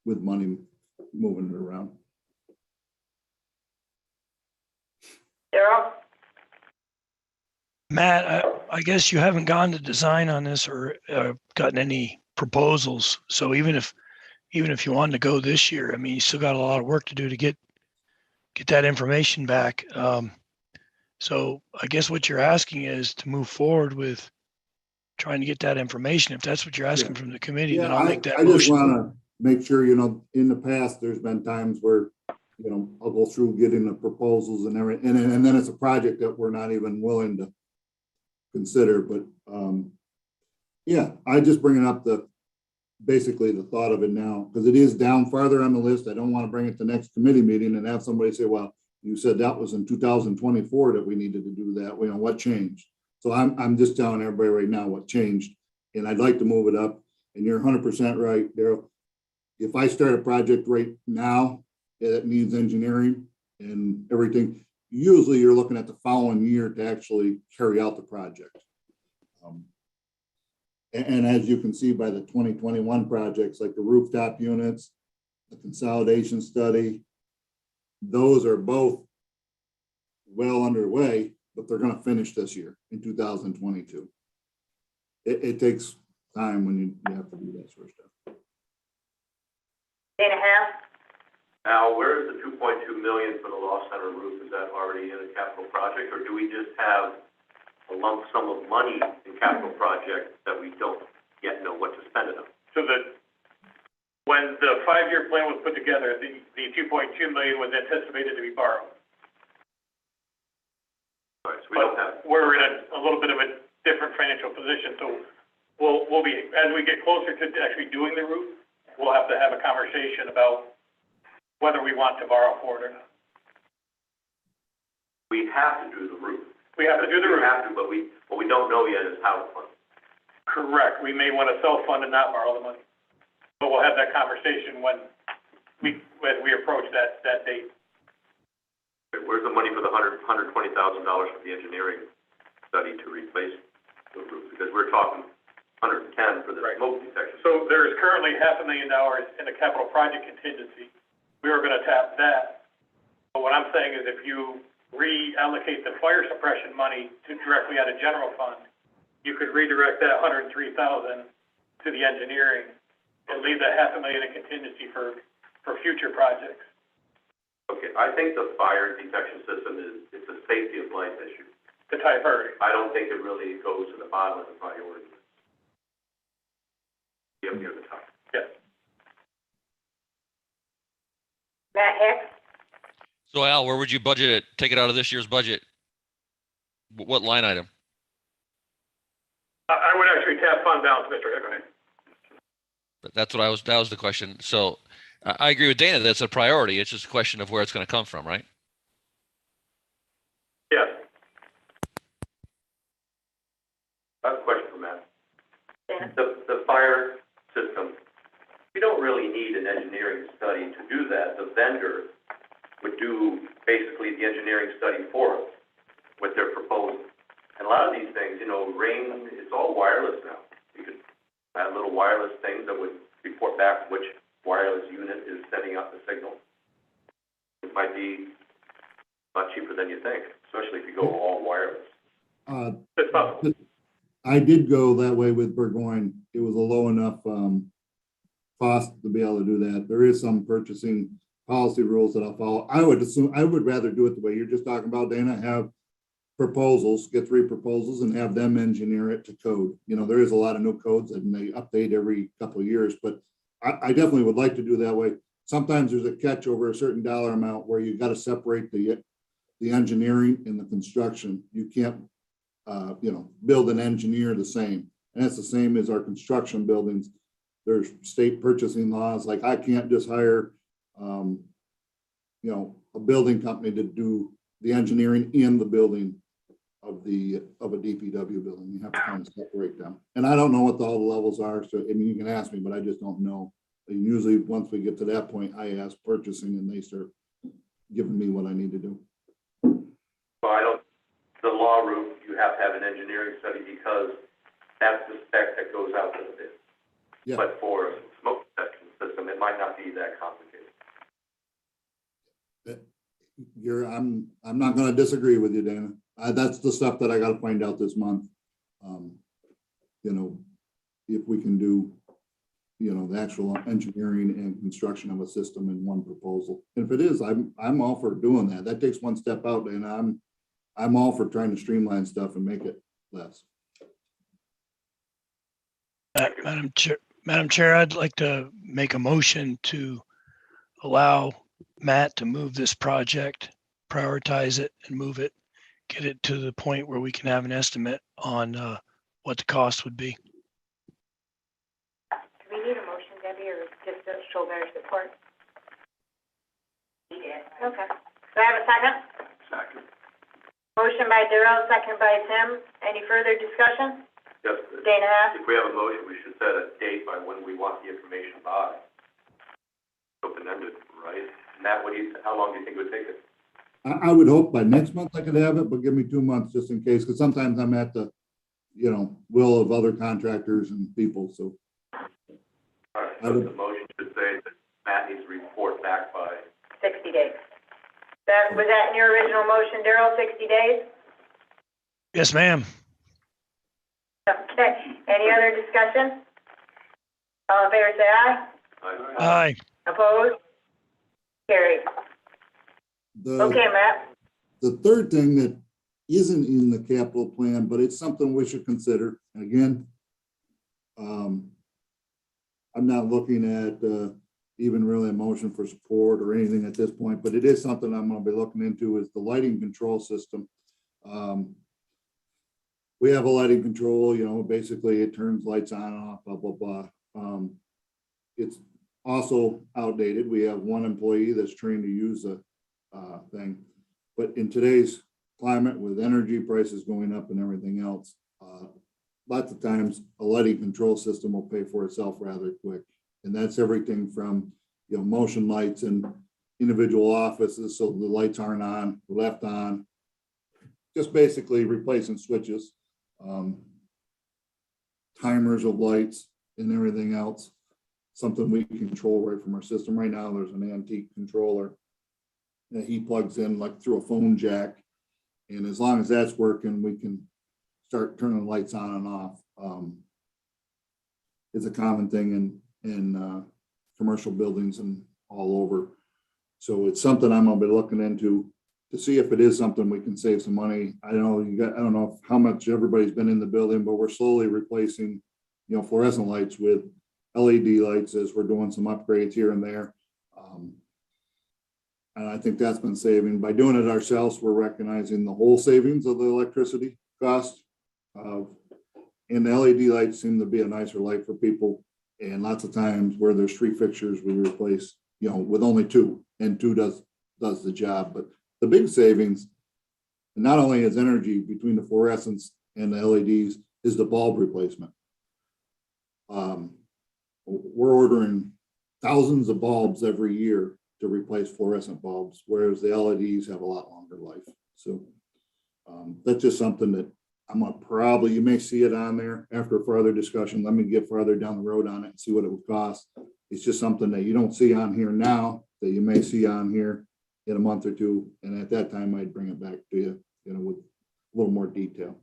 with money moving it around. Daryl? Matt, I guess you haven't gone to design on this or gotten any proposals. So even if you wanted to go this year, I mean, you still got a lot of work to do to get that information back. So I guess what you're asking is to move forward with trying to get that information. If that's what you're asking from the committee, then I'll make that motion. I just want to make sure, in the past, there's been times where, I'll go through getting the proposals and everything, and then it's a project that we're not even willing to consider. But I just bring it up basically the thought of it now, because it is down farther on the list. I don't want to bring it to next committee meeting and have somebody say, well, you said that was in 2024 that we needed to do that. What changed? So I'm just telling everybody right now what changed, and I'd like to move it up. And you're 100% right, Daryl. If I start a project right now that needs engineering and everything, usually you're looking at the following year to actually carry out the project. And as you can see by the 2021 projects, like the rooftop units, the consolidation study, those are both well underway, but they're going to finish this year in 2022. It takes time when you have to do that sort of stuff. Dana Hale? Al, where is the 2.2 million for the Law Center roof? Is that already in a capital project, or do we just have a lump sum of money in capital projects that we don't yet know what to spend it on? So when the 5-year plan was put together, the 2.2 million was anticipated to be borrowed. All right, so we don't have. We're in a little bit of a different financial position, so we'll be, as we get closer to actually doing the roof, we'll have to have a conversation about whether we want to borrow for it or not. We have to do the roof. We have to do the roof. We have to, but what we don't know yet is how to fund it. Correct. We may want to self-fund and not borrow the money. But we'll have that conversation when we approach that date. Okay, where's the money for the $120,000 for the engineering study to replace the roof? Because we're talking 110 for the smoke detection. So there is currently $500,000 in the capital project contingency. We are going to tap that. But what I'm saying is if you reallocate the fire suppression money to directly out of general fund, you could redirect that $103,000 to the engineering and leave that $500,000 in contingency for future projects. Okay, I think the fire detection system it's a safety of life issue. It's high priority. I don't think it really goes to the bottom of the priority. Yep, near the top. Yes. Matt Hicks? So Al, where would you budget it? Take it out of this year's budget? What line item? I would actually tap fund balance, Mr. Hicks. That was the question. So I agree with Dana. That's a priority. It's just a question of where it's going to come from, right? Yes. I have a question for Matt. The fire system, we don't really need an engineering study to do that. The vendor would do basically the engineering study for us with their proposal. And a lot of these things, Ring, it's all wireless now. You could add little wireless things that would report back which wireless unit is sending out the signal. It might be a lot cheaper than you think, especially if you go all wireless. It's possible. I did go that way with Burgoyne. It was a low enough cost to be able to do that. There is some purchasing policy rules that I'll follow. I would rather do it the way you're just talking about, Dana, have proposals, get 3 proposals and have them engineer it to code. There is a lot of new codes and they update every couple of years, but I definitely would like to do that way. Sometimes there's a catch over a certain dollar amount where you've got to separate the engineering and the construction. You can't build and engineer the same. And it's the same as our construction buildings. There's state purchasing laws. Like I can't just hire, a building company to do the engineering in the building of a DPW building. You have to kind of separate them. And I don't know what all the levels are. So, you can ask me, but I just don't know. And usually once we get to that point, I ask purchasing and they start giving me what I need to do. Well, the law roof, you have to have an engineering study because that's the spec that goes out to the bid. Yeah. But for a smoke detection system, it might not be that complicated. I'm not going to disagree with you, Dana. That's the stuff that I got to find out this month. If we can do, the actual engineering and construction of a system in one proposal. And if it is, I'm all for doing that. That takes one step out, and I'm all for trying to streamline stuff and make it less. Madam Chair, I'd like to make a motion to allow Matt to move this project, prioritize it and move it, get it to the point where we can have an estimate on what the cost would be. Do we need a motion, Debbie, or just a show better support? Okay. Do I have a second? Second. Motion by Darrell, second by Tim. Any further discussion? Yes. Dana Haas? If we have a motion, we should set a date by when we want the information by. Open-ended, right? Matt, how long do you think it would take it? I would hope by next month I could have it, but give me 2 months just in case, because sometimes I'm at the, will of other contractors and people, so. All right, so the motion should say that Matt needs to report back by 60 days. Was that in your original motion, Darrell, 60 days? Yes, ma'am. Okay. Any other discussion? All in favor, say aye. Aye. Opposed? carried. Okay, Matt? The third thing that isn't in the capital plan, but it's something we should consider. Again, I'm not looking at even really a motion for support or anything at this point, but it is something I'm going to be looking into is the lighting control system. We have a lighting control, you know, basically it turns lights on and off, blah, blah, blah. It's also outdated. We have one employee that's trained to use the thing. But in today's climate with energy prices going up and everything else, lots of times a lighting control system will pay for itself rather quick. And that's everything from, you know, motion lights in individual offices so the lights aren't on, left on, just basically replacing switches, timers of lights and everything else, something we can control right from our system. Right now, there's an antique controller that he plugs in like through a phone jack. And as long as that's working, we can start turning lights on and off. It's a common thing in commercial buildings and all over. So it's something I'm gonna be looking into to see if it is something we can save some money. I don't know how much everybody's been in the building, but we're slowly replacing, you know, fluorescent lights with LED lights as we're doing some upgrades here and there. And I think that's been saving. By doing it ourselves, we're recognizing the whole savings of the electricity cost. And the LED lights seem to be a nicer light for people. And lots of times where there's 3 fixtures, we replace, you know, with only 2, and 2 does the job. But the big savings, not only is energy between the fluorescents and the LEDs, is the bulb replacement. We're ordering thousands of bulbs every year to replace fluorescent bulbs, whereas the LEDs have a lot longer life. So that's just something that I'm gonna probably, you may see it on there after further discussion. Let me get farther down the road on it and see what it would cost. It's just something that you don't see on here now that you may see on here in a month or 2. And at that time, I'd bring it back to you, you know, with a little more detail.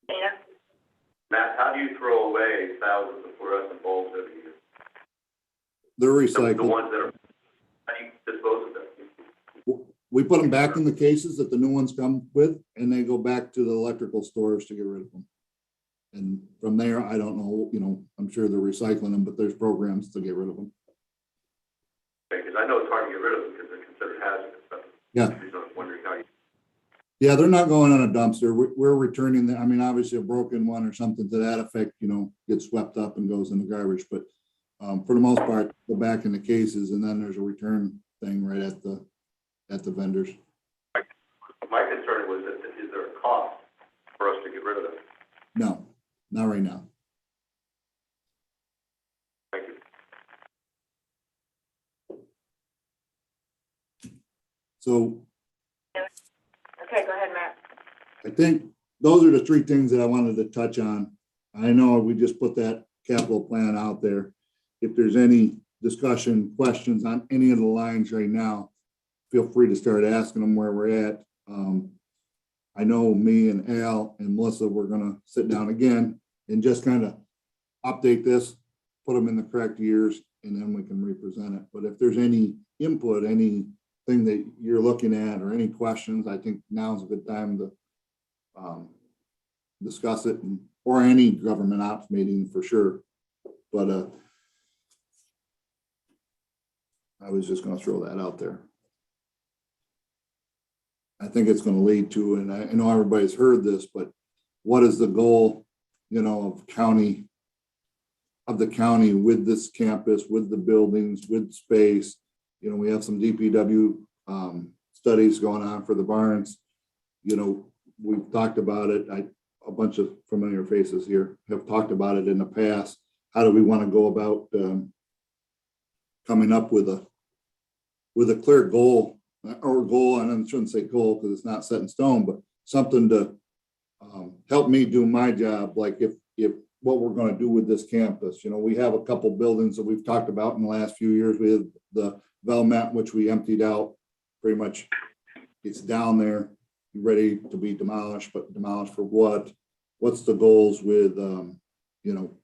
Dana? Matt, how do you throw away thousands of fluorescent bulbs every year? They're recycled. The ones that are, how do you dispose of them? We put them back in the cases that the new ones come with, and they go back to the electrical stores to get rid of them. And from there, I don't know, you know, I'm sure they're recycling them, but there's programs to get rid of them. Because I know it's hard to get rid of them because they're considered hazardous. But Yeah. I'm wondering how you. Yeah, they're not going on a dumpster. We're returning them. I mean, obviously a broken one or something to that effect, you know, gets swept up and goes in the garbage. But for the most part, go back in the cases, and then there's a return thing right at the vendors. My concern was that is there a cost for us to get rid of them? No, not right now. Thank you. So Okay, go ahead, Matt. I think those are the 3 things that I wanted to touch on. I know we just put that capital plan out there. If there's any discussion, questions on any of the lines right now, feel free to start asking them where we're at. I know me and Al and Melissa, we're gonna sit down again and just kind of update this, put them in the correct years, and then we can represent it. But if there's any input, anything that you're looking at or any questions, I think now's a good time to discuss it, or any government ops meeting for sure. But I was just gonna throw that out there. I think it's gonna lead to, and I know everybody's heard this, but what is the goal, you know, of the county with this campus, with the buildings, with space? You know, we have some DPW studies going on for the barns. You know, we've talked about it. A bunch of familiar faces here have talked about it in the past. How do we want to go about coming up with a clear goal, or goal, and I shouldn't say goal because it's not set in stone, but something to help me do my job. Like if what we're going to do with this campus, you know, we have a couple buildings that we've talked about in the last few years. We have the Velmet, which we emptied out, pretty much it's down there, ready to be demolished, but demolished for what? What's the goals with, you know,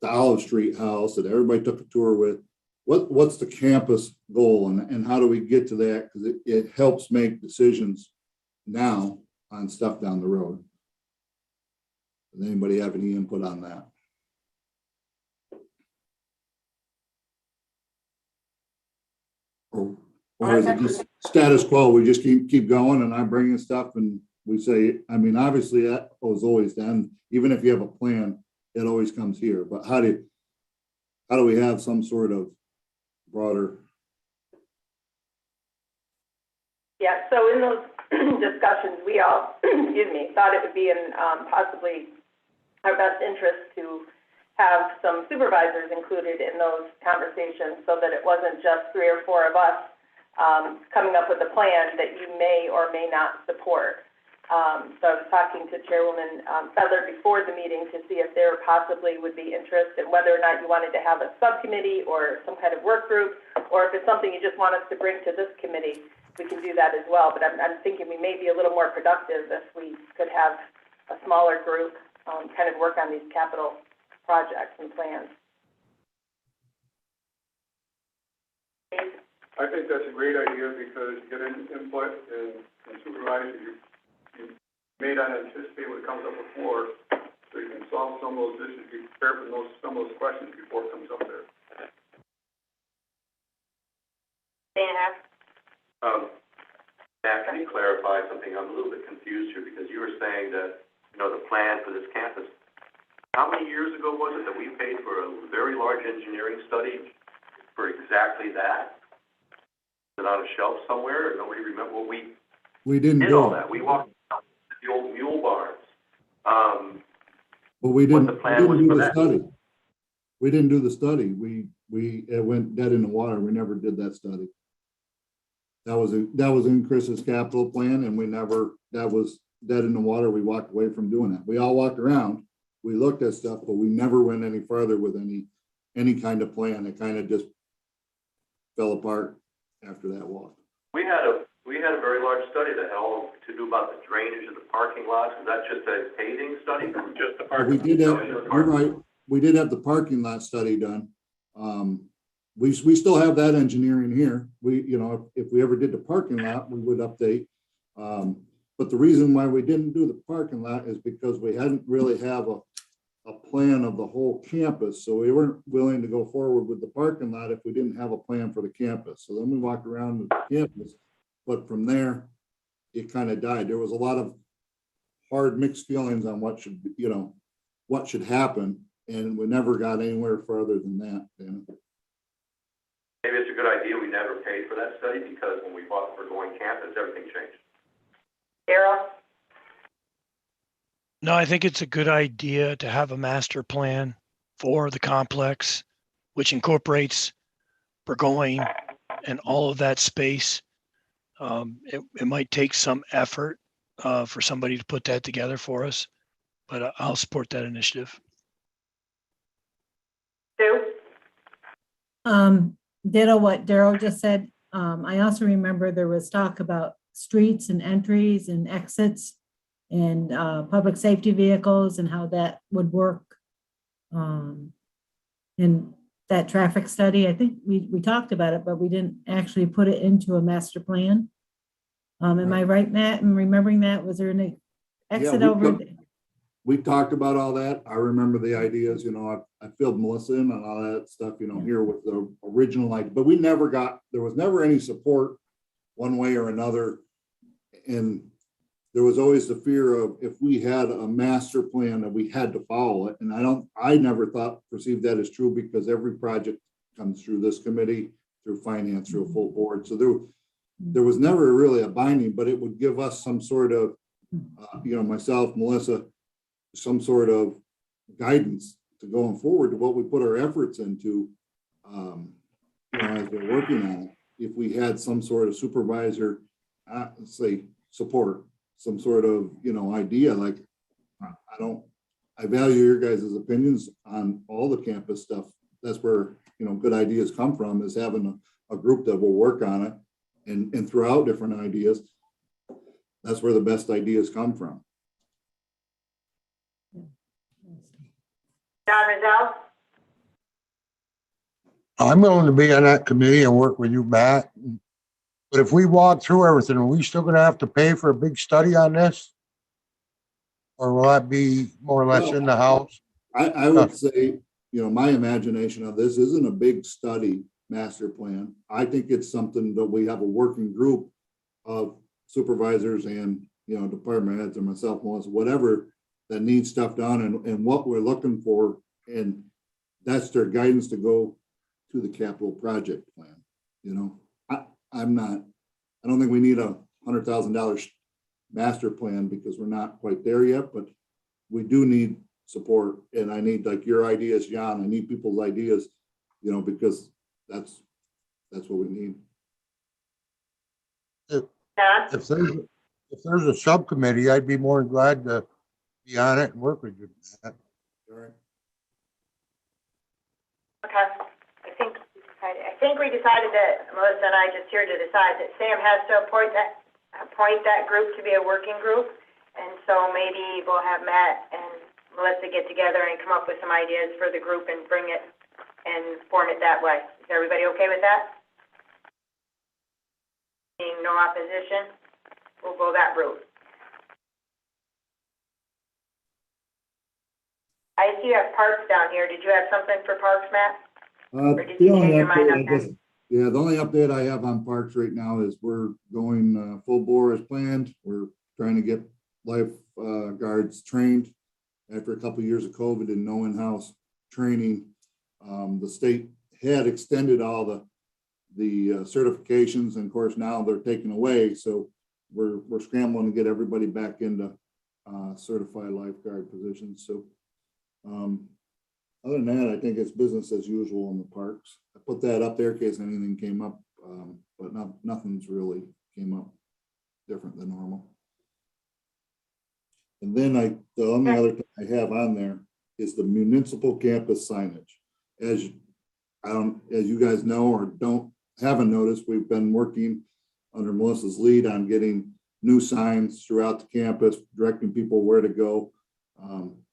the Olive Street house that everybody took a tour with? what's the campus goal and how do we get to that? Because it helps make decisions now on stuff down the road. Does anybody have any input on that? Or is it just status quo? We just keep going and I'm bringing stuff and we say, I mean, obviously that was always done. Even if you have a plan, it always comes here. But how do we have some sort of broader? Yeah, so in those discussions, we all, thought it would be in possibly our best interest to have some supervisors included in those conversations so that it wasn't just 3 or 4 of us coming up with a plan that you may or may not support. So I was talking to Chairwoman Feather before the meeting to see if there possibly would be interest in whether or not you wanted to have a subcommittee or some kind of work group, or if it's something you just want us to bring to this committee, we can do that as well. But I'm thinking we may be a little more productive if we could have a smaller group kind of work on these capital projects and plans. I think that's a great idea because you get input and supervise, you may not anticipate what comes up before, so you can solve some of those issues, be prepared for some of those questions before it comes up there. Matt, can you clarify something? I'm a little bit confused here because you were saying that, the plan for this campus, how many years ago was it that we paid for a very large engineering study for exactly that? Is it on a shelf somewhere? Or nobody remember what we didn't did do all it. that. We walked out the old mule barns. But we didn't, what the plan was for that. study. We didn't do the study. It went dead in the water. We never did that study. That was in Chris's capital plan, and that was dead in the water. We walked away from doing that. We all walked around, we looked at stuff, but we never went any further with any kind of plan. It kind of just fell apart after that walk. We had a very large study that had all to do about the drainage of the parking lots. Is that just a paving study? Just the We parking. did have, you're right, we did have the parking lot study done. We still have that engineering here. If we ever did the parking lot, we would update. But the reason why we didn't do the parking lot is because we hadn't really have a plan of the whole campus. So we weren't willing to go forward with the parking lot if we didn't have a plan for the campus. So then we walked around the campus, but from there, it kind of died. There was a lot of hard mixed feelings on what should happen. And we never got anywhere further than that. Maybe it's a good idea we never paid for that study because when we bought the Burgoyne campus, everything changed. Darryl? No, I think it's a good idea to have a master plan for the complex, which incorporates Burgoyne and all of that space. It might take some effort for somebody to put that together for us, but I'll support that initiative. Sue? Ditto what Darryl just said. I also remember there was talk about streets and entries and exits and public safety vehicles and how that would work. And that traffic study, I think we talked about it, but we didn't actually put it into a master plan. Am I right, Matt? And remembering that, was there an exit over? We talked about all that. I remember the ideas, I filled Melissa in on all that stuff, here with the original idea, but there was never any support one way or another. And there was always the fear of if we had a master plan that we had to follow it. And I never perceived that as true because every project comes through this committee, through finance, through a full board. So there was never really a binding, but it would give us some sort of, myself, Melissa, some sort of guidance to going forward to what we put our efforts into, as we're working on it. If we had some sort of supervisor, let's say support, some sort of, idea, like, I value your guys' opinions on all the campus stuff. That's where, good ideas come from, is having a group that will work on it and throw out different ideas. That's where the best ideas come from. John Rizal? I'm willing to be on that committee and work with you, Matt. But if we walk through everything, are we still gonna have to pay for a big study on this? Or will that be more or less in the house? I would say, my imagination of this isn't a big study master plan. I think it's something that we have a working group of supervisors and, department heads and myself, Melissa, whatever, that needs stuff done and what we're looking for. And that's their guidance to go to the capital project plan. I don't think we need $100,000 master plan because we're not quite there yet, but we do need support. And I need like your ideas, John. I need people's ideas, because that's what we need. If there's a subcommittee, I'd be more than glad to be on it and work with you. All right. Okay, I think we decided that, Melissa and I just here to decide that Sam has to appoint that group to be a working group. And so maybe we'll have Matt and Melissa get together and come up with some ideas for the group and bring it and form it that way. Is everybody okay with that? Seeing no opposition, we'll go that route. I see you have parks down here. Did you have something for parks, Matt? Or did you change your mind on that? Yeah, the only update I have on parks right now is we're going full bore as planned. We're trying to get lifeguards trained after a couple of years of COVID and no in-house training. The state had extended all the certifications, and of course now they're taken away. So we're scrambling to get everybody back into certified lifeguard positions. So other than that, I think it's business as usual in the parks. I put that up there in case anything came up, but nothing's really came up different than normal. And then the only other thing I have on there is the municipal campus signage. As you guys know or haven't noticed, we've been working under Melissa's lead on getting new signs throughout the campus, directing people where to go.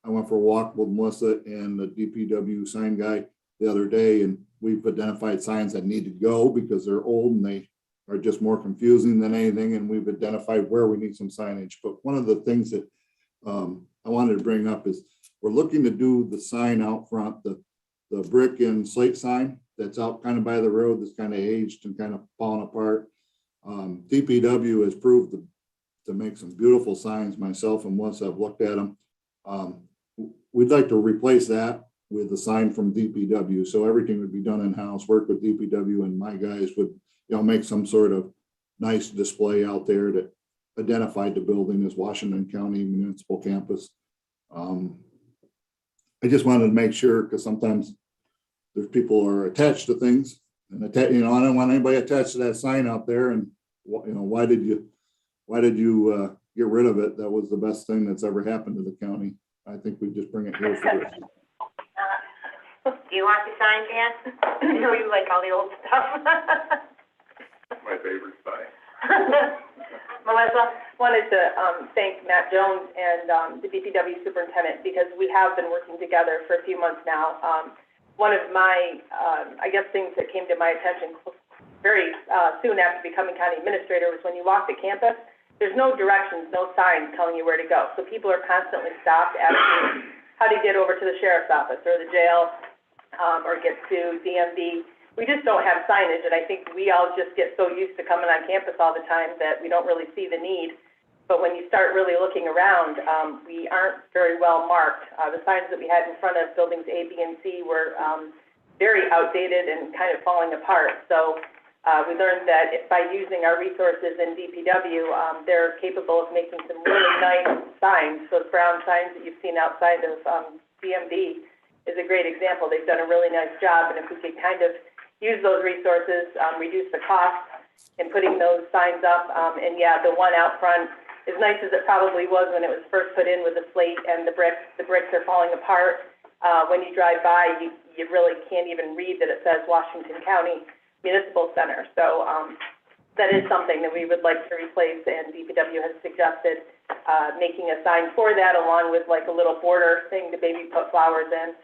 I went for a walk with Melissa and the DPW sign guy the other day, and we've identified signs that need to go because they're old and they are just more confusing than anything. And we've identified where we need some signage. But one of the things that I wanted to bring up is we're looking to do the sign out front, the brick and slate sign that's out kind of by the road that's kind of aged and kind of falling apart. DPW has proved to make some beautiful signs. Myself and Melissa have looked at them. We'd like to replace that with a sign from DPW. So everything would be done in-house, work with DPW, and my guys would, make some sort of nice display out there that identified the building as Washington County Municipal Campus. I just wanted to make sure, because sometimes there's people are attached to things, and I don't want anybody attached to that sign out there. And why did you get rid of it? That was the best thing that's ever happened to the county. I think we just bring it here first. Do you want the sign, Dan? I know you like all the old stuff. My favorite spy. Melissa, wanted to thank Matt Jones and the DPW superintendent, because we have been working together for a few months now. One of my, things that came to my attention very soon after becoming county administrator was when you walk the campus, there's no directions, no signs telling you where to go. So people are constantly stopped asking how to get over to the sheriff's office or the jail or get to DMV. We just don't have signage, and I think we all just get so used to coming on campus all the time that we don't really see the need. But when you start really looking around, we aren't very well marked. The signs that we had in front of buildings A, B, and C were very outdated and kind of falling apart. So we learned that by using our resources in DPW, they're capable of making some really nice signs. Those brown signs that you've seen outside of DMV is a great example. They've done a really nice job, and if we could kind of use those resources, reduce the cost in putting those signs up. And yeah, the one out front, as nice as it probably was when it was first put in with the slate and the bricks are falling apart. When you drive by, you really can't even read that it says Washington County Municipal Center. So that is something that we would like to replace, and DPW has suggested making a sign for that, along with like a little border thing to maybe put flowers in.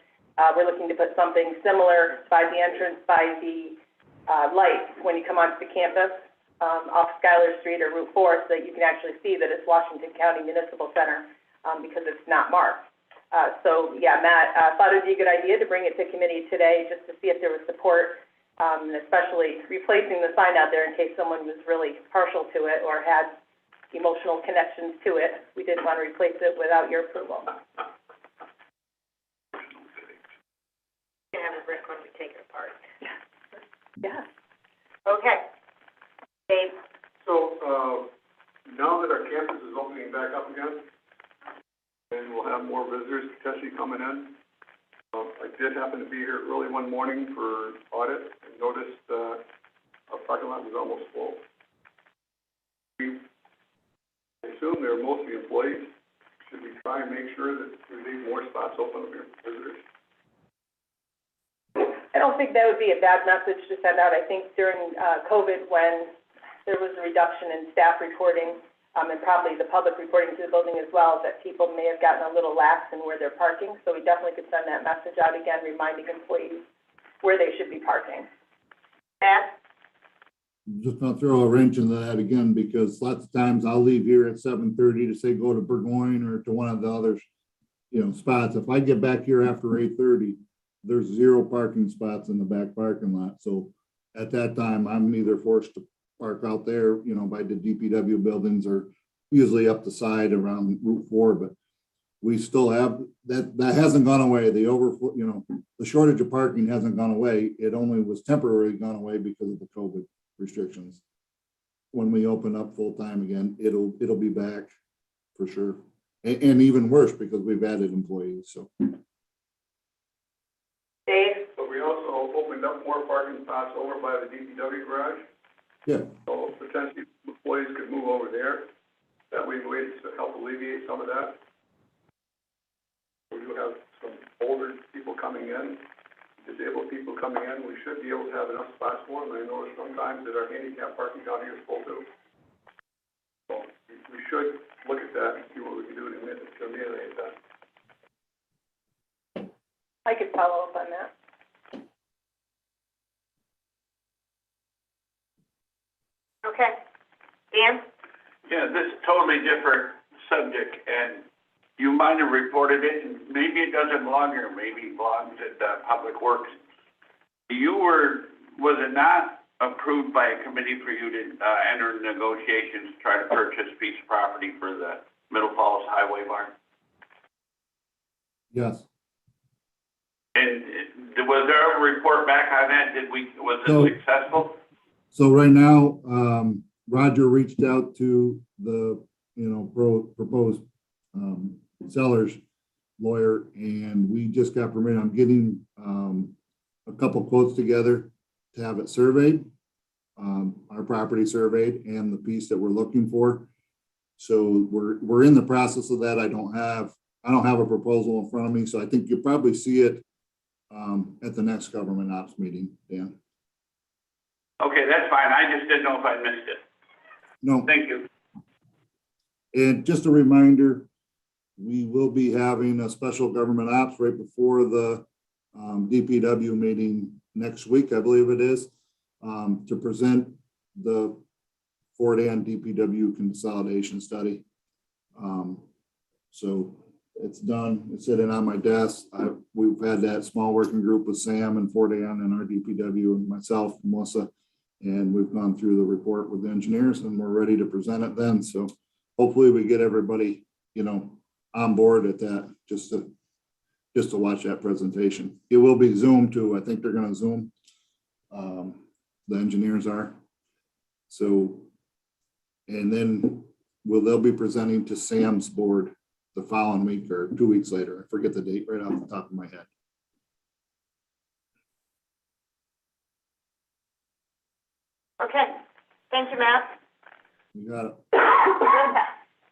We're looking to put something similar by the entrance, by the lights when you come onto the campus, off Schuyler Street or Route 4, so that you can actually see that it's Washington County Municipal Center, because it's not marked. So yeah, Matt, thought it would be a good idea to bring it to committee today just to see if there was support, and especially replacing the sign out there in case someone was really partial to it or had emotional connections to it. We didn't want to replace it without your approval. Can have a brick when we take it apart. Yeah. Okay. Dave? So, now that our campus is opening back up again, and we'll have more visitors potentially coming in, I did happen to be here early one morning for audit and noticed, our parking lot was almost full. We assume they're mostly employees. Should we try and make sure that we leave more spots open for visitors? I don't think that would be a bad message to send out. I think during COVID, when there was a reduction in staff reporting, and probably the public reporting to the building as well, that people may have gotten a little lax in where they're parking. So we definitely could send that message out again, reminding employees where they should be parking. Matt? Just gonna throw a wrench into that again, because lots of times I'll leave here at 7:30 to say go to Burgoyne or to one of the other, spots. If I get back here after 8:30, there's 0 parking spots in the back parking lot. So at that time, I'm either forced to park out there, by the DPW buildings, or usually up the side around Route 4, but we still have, that hasn't gone away. The overflow, the shortage of parking hasn't gone away. It only was temporarily gone away because of the COVID restrictions. When we open up full time again, it'll be back for sure. And even worse because we've added employees, so. Dave? So we also opened up more parking spots over by the DPW garage. Yeah. So potentially employees could move over there. That way we to help alleviate some of that. We do have some older people coming in, disabled people coming in. We should be able to have enough spots for them. I know sometimes that our handicap parking down here is full too. So we should look at that and see what we can do to ameliorate that. I could follow up on that. Okay. Dan? Yeah, this is totally different subject, and you might have reported it, and maybe it doesn't belong here, maybe it belongs at Public Works. Was it not approved by a committee for you to enter negotiations to try to purchase a piece of property for the Middle Falls Highway Barn? Yes. And was there a report back on that? Was it successful? So right now, Roger reached out to the, proposed seller's lawyer, and we just got permission. I'm getting a couple quotes together to have it surveyed, our property surveyed, and the piece that we're looking for. So we're in the process of that. I don't have a proposal in front of me, so I think you'll probably see it at the next government ops meeting, Dan. Okay, that's fine. I just didn't know if I missed it. No. Thank you. And just a reminder, we will be having a special government ops right before the DPW meeting next week, I believe it is, to present the Fort Ann DPW consolidation study. So it's done. It's sitting on my desk. We've had that small working group with Sam and Fort Ann and our DPW and myself, Melissa, and we've gone through the report with the engineers, and we're ready to present it then. So hopefully we get everybody, on board at that, just to watch that presentation. It will be Zoom too. I think they're going to Zoom. The engineers are. So, and then they'll be presenting to Sam's board the following week or 2 weeks later. I forget the date right off the top of my head. Okay. Thank you, Matt. You got it.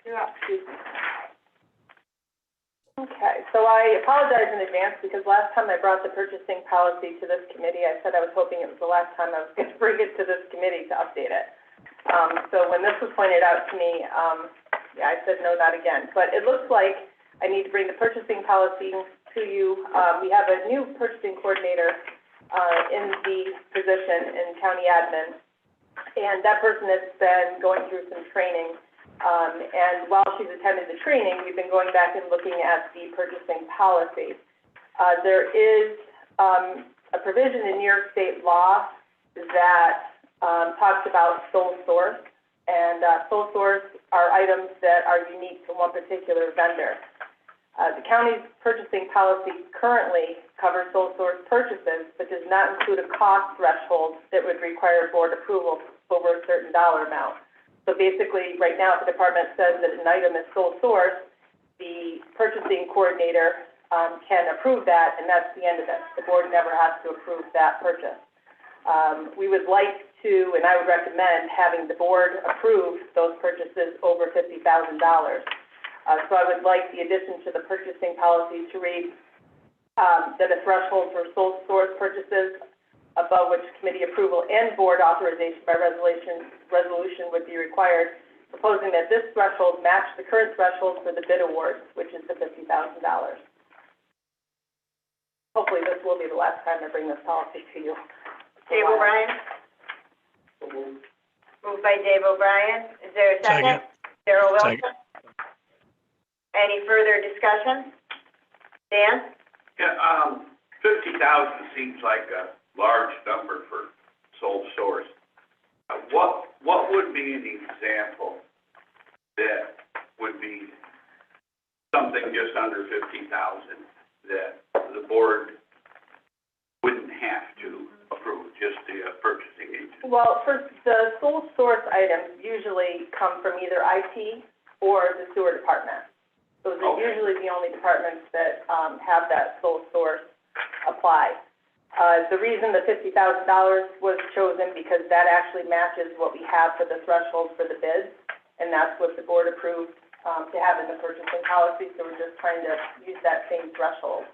You're up. Okay, so I apologize in advance because last time I brought the purchasing policy to this committee, I said I was hoping it was the last time I was going to bring it to this committee to update it. So when this was pointed out to me, I said no, not again. But it looks like I need to bring the purchasing policy to you. We have a new purchasing coordinator, in the position in county admin. And that person has been going through some training. And while she's attended the training, we've been going back and looking at the purchasing policy. There is, a provision in New York State law that, talks about sole source. And, sole source are items that are unique to one particular vendor. The county's purchasing policy currently covers sole source purchases, but does not include a cost threshold that would require board approval over a certain dollar amount. So basically, right now, if the department says that an item is sole source, the purchasing coordinator can approve that, and that's the end of it. The board never has to approve that purchase. We would like to, and I would recommend having the board approve those purchases over $50,000. So I would like the addition to the purchasing policy to read that a threshold for sole source purchases above which committee approval and board authorization by resolution would be required, proposing that this threshold match the current threshold for the bid awards, which is the $50,000. Hopefully this will be the last time I bring this policy to you. Dave O'Brien? Moved by Dave O'Brien. Is there a second? Darrell Wilson? Any further discussion? Dan? Yeah, 50,000 seems like a large number for sole source. What would be an example that would be something just under 50,000 that the board wouldn't have to approve, just the purchasing agent? Well, for the sole source items usually come from either IT or the sewer department. Those are usually the only departments that have that sole source apply. The reason the $50,000 was chosen because that actually matches what we have for the threshold for the bids, and that's what the board approved to have in the purchasing policy. So we're just trying to use that same threshold.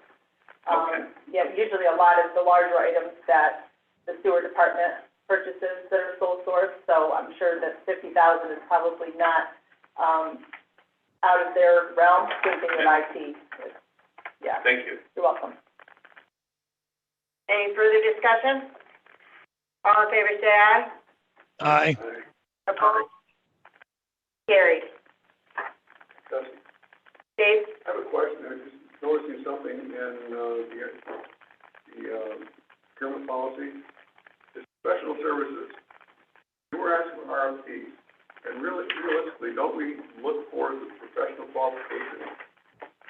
Yeah, usually a lot of the larger items that the sewer department purchases that are sole source. So I'm sure that 50,000 is probably not out of their realm, thinking of IT. Yeah. Thank you. You're welcome. Any further discussion? All in favor, say aye. Aye. Opposed? Carried. Dave? I have a question. I was just noticing something in the procurement policy. It's professional services. You were asking for RFPs, and realistically, don't we look for the professional qualification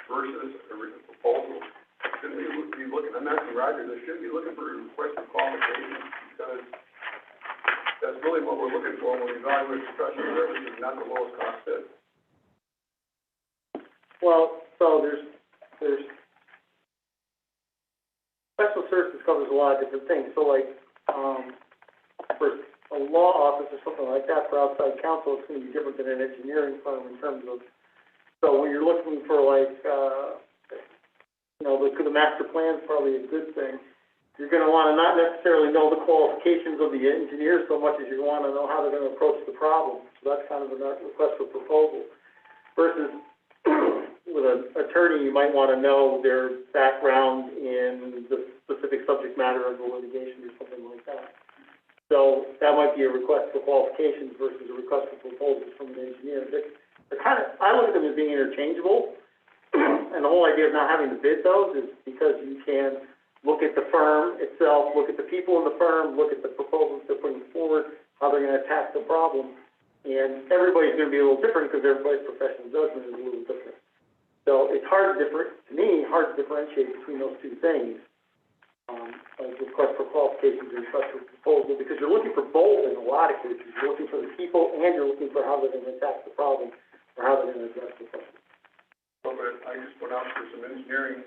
versus a proposal? Shouldn't we be looking, I'm asking Roger, they shouldn't be looking for a request for qualifications, because that's really what we're looking for when we evaluate professional services, not the lowest cost bid. Well, so there's special services covers a lot of different things. So like, for a law office or something like that for outside counsel, it's going to be different than an engineering firm in terms of, so when you're looking for like, the master plan is probably a good thing. You're going to want to not necessarily know the qualifications of the engineer so much as you want to know how they're going to approach the problem. So that's kind of a request for proposal. Versus with an attorney, you might want to know their background in the specific subject matter of the litigation or something like that. So that might be a request for qualifications versus a request for proposals from an engineer. They're kind of, I look at them as being interchangeable. And the whole idea of not having to bid those is because you can look at the firm itself, look at the people in the firm, look at the proposals they're putting forward, how they're going to attack the problem. And everybody's going to be a little different because everybody's professional judgment is a little different. So it's hard to differentiate between those two things. Like request for qualifications and request for proposal, because you're looking for both in a lot of cases. You're looking for the people and you're looking for how they're going to attack the problem or how they're going to address the problem. But I just went out for some engineering,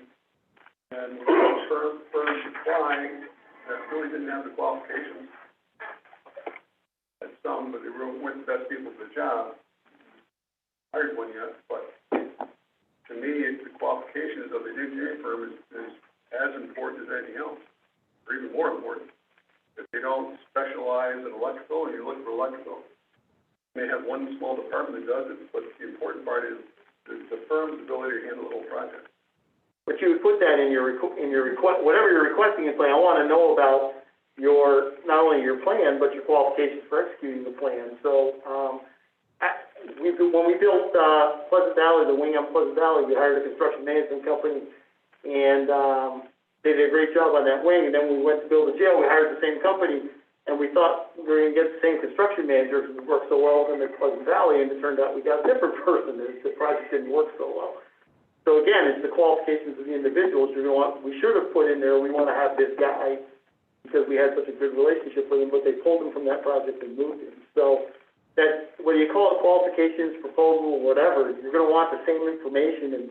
and firms applying that really didn't have the qualifications. Had some, but they weren't the best people for the job. Hired one yet, but to me, the qualifications of the engineering firm is as important as anything else, or even more important. If they don't specialize in electrical and you're looking for electrical, you may have one small department that does it, but the important part is the firm's ability to handle the whole project. but you would put that in your request, whatever you're requesting in plan. I want to know about your, not only your plan, but your qualifications for executing the plan. So, when we built, Pleasant Valley, the wing on Pleasant Valley, we hired a construction management company, and, they did a great job on that wing. And then when we went to build the jail, we hired the same company, and we thought we were going to get the same construction manager who worked so well in the Pleasant Valley, and it turned out we got a different person. The project didn't work so well. So again, it's the qualifications of the individuals. You're going to want, we should have put in there, we want to have this guy because we had such a good relationship with him, but they pulled him from that project and moved him. So that, whether you call it qualifications, proposal, whatever, you're going to want the same information in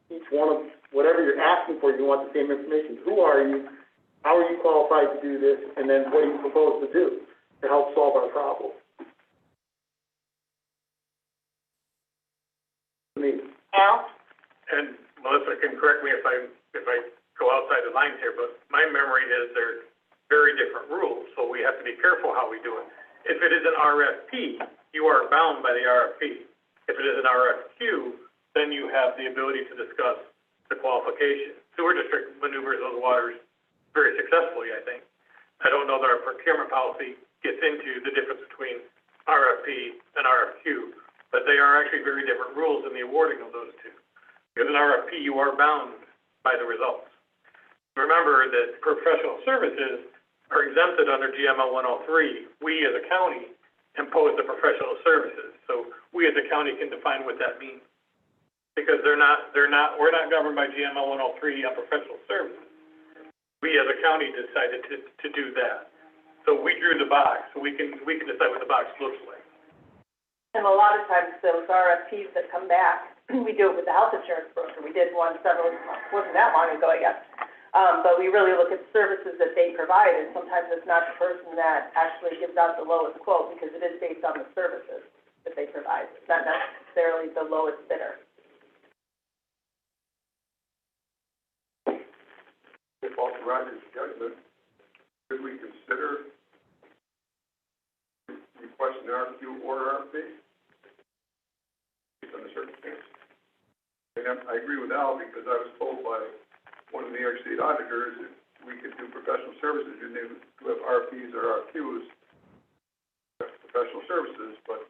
each one of, whatever you're asking for, you want the same information. Who are you? How are you qualified to do this? And then what do you propose to do to help solve our problem? Me. Al? And Melissa can correct me if I go outside the lines here, but my memory is they're very different rules, so we have to be careful how we do it. If it is an RFP, you are bound by the RFP. If it is an RFQ, then you have the ability to discuss the qualification. Sewer district maneuvers those waters very successfully, I think. I don't know that our procurement policy gets into the difference between RFP and RFQ, but they are actually very different rules in the awarding of those two. Because in RFP, you are bound by the results. Remember that professional services are exempted under GML 103. We as a county impose the professional services. So we as a county can define what that means. Because we're not governed by GML 103 on professional services. We as a county decided to do that. So we drew the box, so we can decide what the box looks like. And a lot of times those RFPs that come back, we do it with the health insurance broker. We did one wasn't that long ago, I guess. But we really look at the services that they provide, and sometimes it's not the person that actually gives out the lowest quote because it is based on the services that they provide. It's not necessarily the lowest bidder. If also Roger's judgment, should we consider requesting RFQ or RFP based on the circumstances? And I agree with Al because I was told by one of the New York State auditors if we could do professional services, you need to have RFPs or RFQs, professional services, but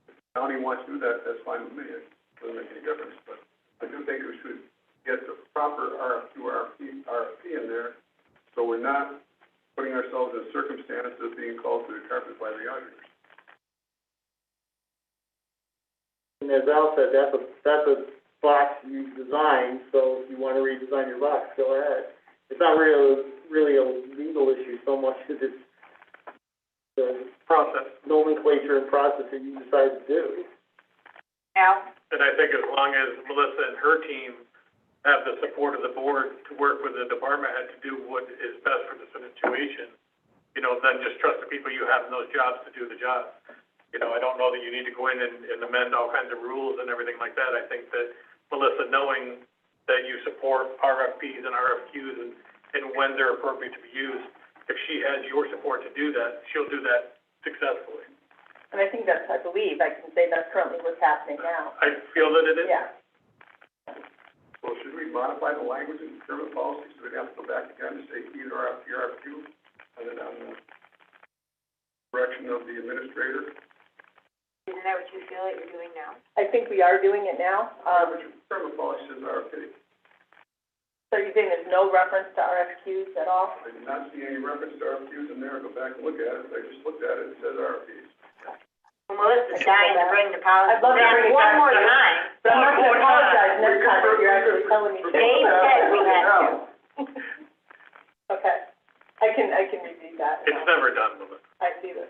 if the county wants to do that, that's fine with me. It doesn't make any difference, but I do think we should get the proper RFQ, RFP in there, so we're not putting ourselves in circumstances of being called to the carpet by the auditors. And as Al said, that's a box you designed, so if you want to redesign your box, go ahead. It's not really a legal issue so much as it's the process, nomenclature and process that you decide to do. Al? And I think as long as Melissa and her team have the support of the board to work with the department head to do what is best for the situation, then just trust the people you have in those jobs to do the job. I don't know that you need to go in and amend all kinds of rules and everything like that. I think that Melissa, knowing that you support RFPs and RFQs and when they're appropriate to be used, if she has your support to do that, she'll do that successfully. And I think I believe I can say that's currently what's happening now. I feel that it is. Yeah. Well, should we modify the language in procurement policy so we'd have to go back again to say either RFP or RFQ, and then on the direction of the administrator? Isn't that what you feel like you're doing now? I think we are doing it now. But your procurement policy says RFP. So you're saying there's no reference to RFQs at all? I did not see any reference to RFQs in there. Go back and look at it. I just looked at it. It says RFPs. Well, Melissa's dying to bring the policy I'd love to bring it one back more to you. time. But I'm not going to apologize next time if you're actually telling me. Dave said we had to. Okay. I can repeat that. It's never done, Melissa. I see this.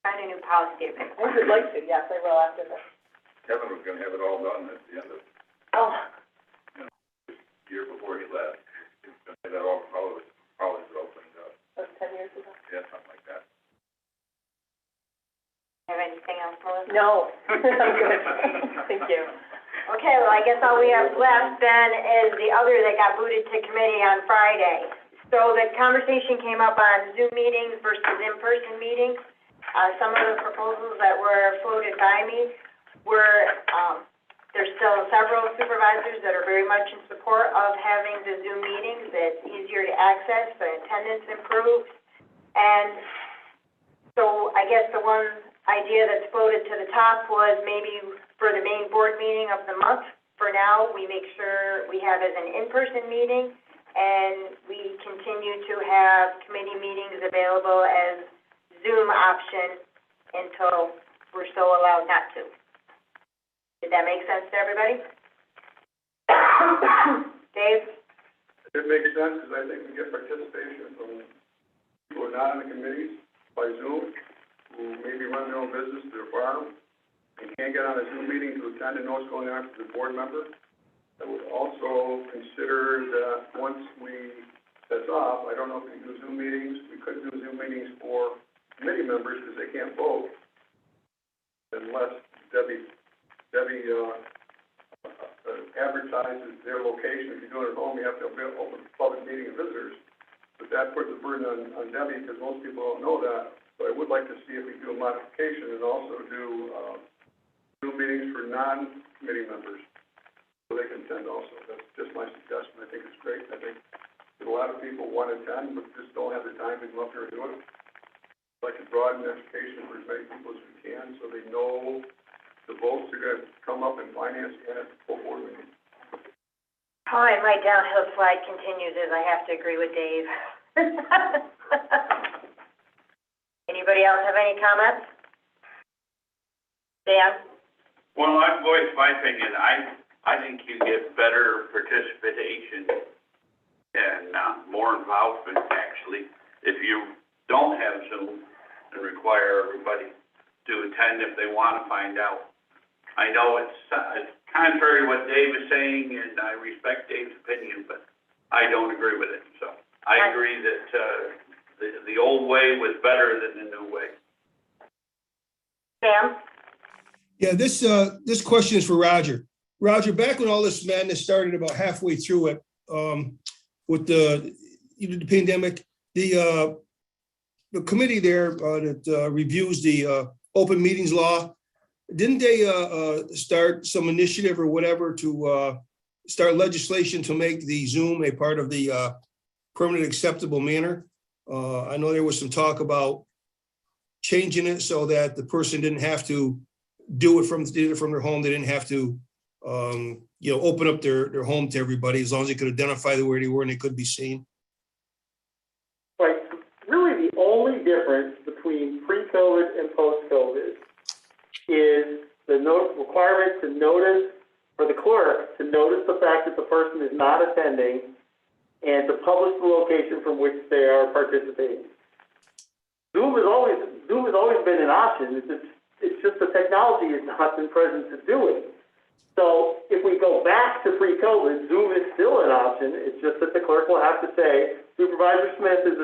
Find a new policy statement. I would like to, yes, I will after this. Kevin was gonna have it all done at the end of Oh, the year before he left. He was gonna have that all cleaned up. that's 10 years ago. Yeah, something like that. Have anything else, Melissa? No, I'm good. Thank you. Okay, well, I guess all we have left then is the other that got booted to committee on Friday. So the conversation came up on Zoom meetings versus in-person meetings. Some of the proposals that were floated by me were, there's still several supervisors that are very much in support of having the Zoom meetings. It's easier to access, the attendance improves. And so I guess the one idea that's floated to the top was maybe for the main board meeting of the month, for now, we make sure we have as an in-person meeting, and we continue to have committee meetings available as Zoom option until we're so allowed not to. Did that make sense to everybody? Dave? It makes sense, because I think we get participation from people who are not on the committees by Zoom, who maybe run their own business, their farm, and can't get on a Zoom meeting to attend and know what's going on for the board member. I would also consider that once that's off, I don't know if we can do Zoom meetings. We could do Zoom meetings for committee members because they can't vote, unless Debbie advertises their location. If you're doing it at home, you have to open public meeting of visitors. But that puts a burden on Debbie, because most people don't know that. So I would like to see if we do a modification and also do Zoom meetings for non-committee members, so they can attend also. That's just my suggestion. I think it's great. I think that a lot of people want to attend, but just don't have the time to come up here and do it. I'd like to broaden education for as many people as we can, so they know the votes are going to come up in finance and at the full board meeting. Oh, and my downhill slide continues as I have to agree with Dave. Anybody else have any comments? Dan? Well, I've voiced my opinion. I think you get better participation and more involvement, actually, if you don't have Zoom and require everybody to attend if they want to find out. I know it's contrary to what Dave is saying, and I respect Dave's opinion, but I don't agree with it. So I agree that the old way was better than the new way. Sam? Yeah, this question is for Roger. Roger, back when all this madness started, about halfway through it, with the pandemic, the committee there that reviews the open meetings law, didn't they start some initiative or whatever to start legislation to make the Zoom a part of the permanent acceptable manner? I know there was some talk about changing it so that the person didn't have to do it from their home. They didn't have to, open up their home to everybody, as long as they could identify where they were and they could be seen. Right. Really, the only difference between pre-COVID and post-COVID is the requirement to notice, for the clerk, to notice the fact that the person is not attending and to publish the location from which they are participating. Zoom has always been an option. It's just the technology has not been present to do it. So if we go back to pre-COVID, Zoom is still an option. It's just that the clerk will have to say, Supervisor Smith is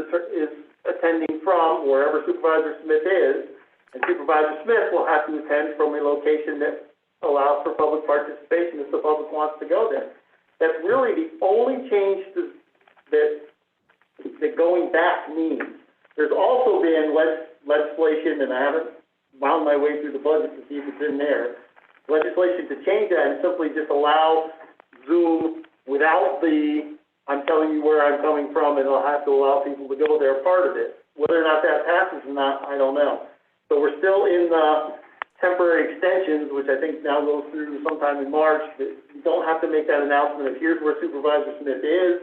attending from wherever Supervisor Smith is, and Supervisor Smith will have to attend from a location that allows for public participation if the public wants to go there. That's really the only change that going back means. There's also been legislation, and I haven't wound my way through the budget to see if it's in there, legislation to change that and simply just allow Zoom without the, I'm telling you where I'm coming from, and it'll have to allow people to go there part of it. Whether or not that passes or not, I don't know. So we're still in the temporary extensions, which I think now goes through sometime in March. You don't have to make that announcement of here's where Supervisor Smith is,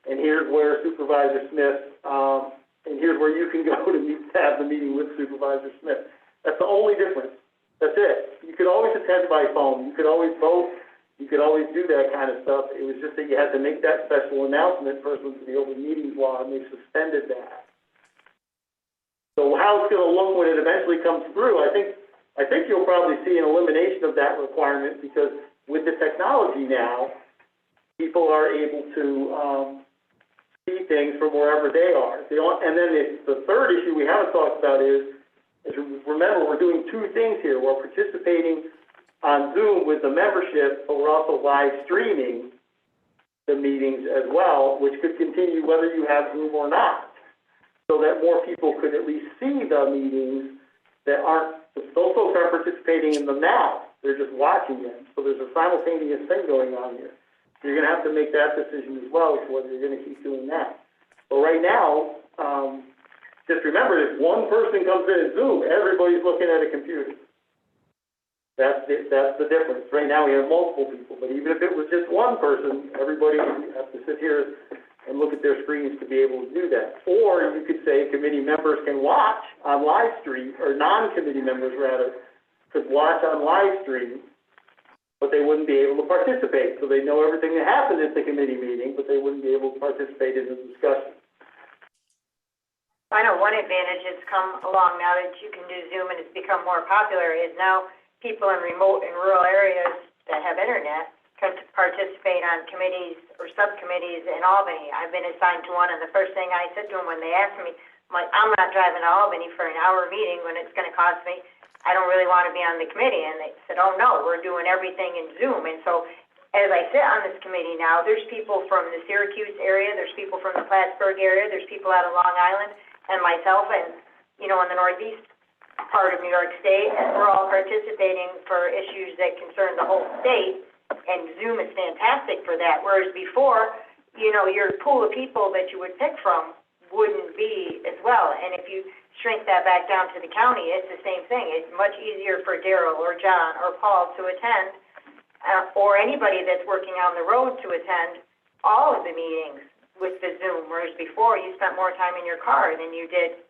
and here's where Supervisor Smith, and here's where you can go to have the meeting with Supervisor Smith. That's the only difference. That's it. You could always attend by phone. You could always vote. You could always do that kind of stuff. It was just that you had to make that special announcement pursuant to the open meetings law, and they suspended that. So how it's going to look when it eventually comes through, I think you'll probably see an elimination of that requirement, because with the technology now, people are able to see things from wherever they are. And then the third issue we haven't talked about is remember, we're doing two things here. We're participating on Zoom with the membership, but we're also live streaming the meetings as well, which could continue whether you have Zoom or not, so that more people could at least see the meetings that aren't, those folks aren't participating in them now. they're just watching them. So there's a simultaneous thing going on here. So you're gonna have to make that decision as well, as to whether you're gonna keep doing that. But right now, just remember, if one person comes in at Zoom, everybody's looking at a computer. That's the difference. Right now, we have multiple people, but even if it was just one person, everybody would have to sit here and look at their screens to be able to do that. Or you could say committee members can watch on live stream, or non-committee members rather, could watch on live stream, but they wouldn't be able to participate. So they know everything that happened at the committee meeting, but they wouldn't be able to participate in the discussion. I know one advantage that's come along now that you can do Zoom and it's become more popular is now people in remote and rural areas that have internet can participate on committees or subcommittees in Albany. I've been assigned to one, and the first thing I said to them when they asked me, I'm like, I'm not driving to Albany for an hour meeting when it's going to cost me. I don't really want to be on the committee. And they said, oh no, we're doing everything in Zoom. And so as I sit on this committee now, there's people from the Syracuse area, there's people from the Plattsburgh area, there's people out of Long Island, and myself, and, you know, in the Northeast part of New York State, and we're all participating for issues that concern the whole state, and Zoom is fantastic for that, whereas before, you know, your pool of people that you would pick from wouldn't be as well, and if you shrink that back down to the county, it's the same thing. It's much easier for Daryl or John or Paul to attend, or anybody that's working on the road to attend all of the meetings with the Zoom, whereas before you spent more time in your car than you did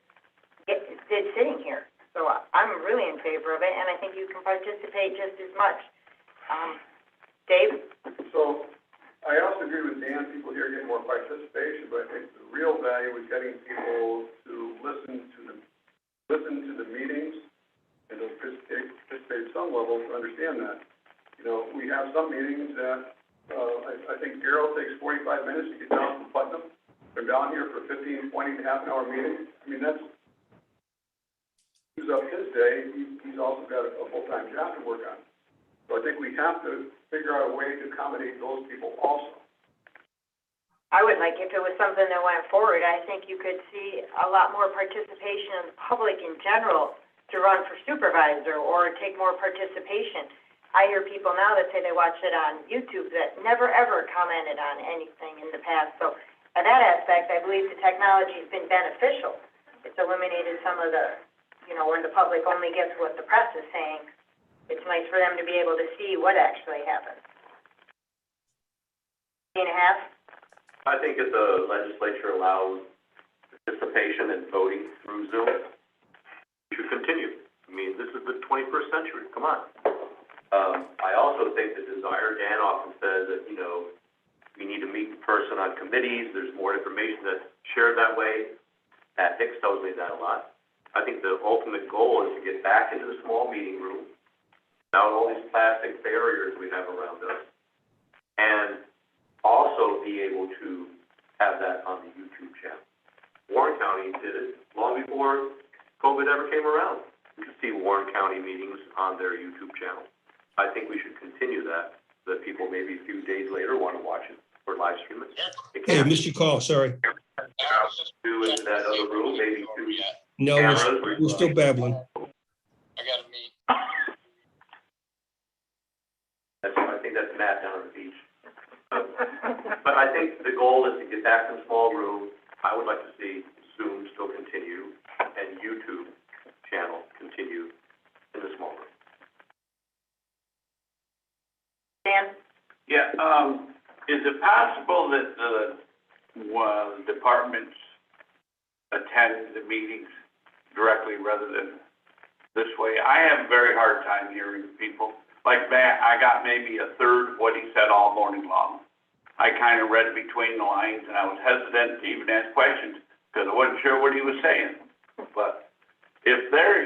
sitting here. So I'm really in favor of it, and I think you can participate just as much. Dave? So I also agree with Dan, people here get more participation, but I think the real value is getting people to listen to the meetings and to participate at some level to understand that. You know, we have some meetings that I think Daryl takes 45 minutes to get down from Putnam. They're down here for 15, 20, half an hour meetings. I mean, that's, he's up his day. He's also got a full-time job to work on. So I think we have to figure out a way to accommodate those people also. I would like, if it was something that went forward, I think you could see a lot more participation of the public in general to run for supervisor or take more participation. I hear people now that say they watch it on YouTube that never, ever commented on anything in the past. So in that aspect, I believe the technology has been beneficial. It's eliminated some of the, you know, when the public only gets what the press is saying. It's nice for them to be able to see what actually happened. 3.5? I think if the legislature allows participation and voting through Zoom, we should continue. I mean, this is the 21st century. Come on. I also think the desire, Dan often says that, you know, we need to meet in person on committees. There's more information that's shared that way. Pat Hicks tells me that a lot. I think the ultimate goal is to get back into the small meeting room, without all these plastic barriers we have around us, and also be able to have that on the YouTube channel. Warren County did it long before COVID ever came around. You can see Warren County meetings on their YouTube channel. I think we should continue that, so that people maybe a few days later want to watch it or live stream it. Hey, missed your call, sorry. Do into that other room, maybe two No, cameras. we're still babbling. I think that's Matt down on the beach. But I think the goal is to get back to the small room. I would like to see Zoom still continue and YouTube channel continue in the small room. Dan? Yeah, is it possible that the departments attend the meetings directly rather than this way? I have a very hard time hearing people. Like Matt, I got maybe a third of what he said all morning long. I kind of read between the lines, and I was hesitant to even ask questions because I wasn't sure what he was saying. But if they're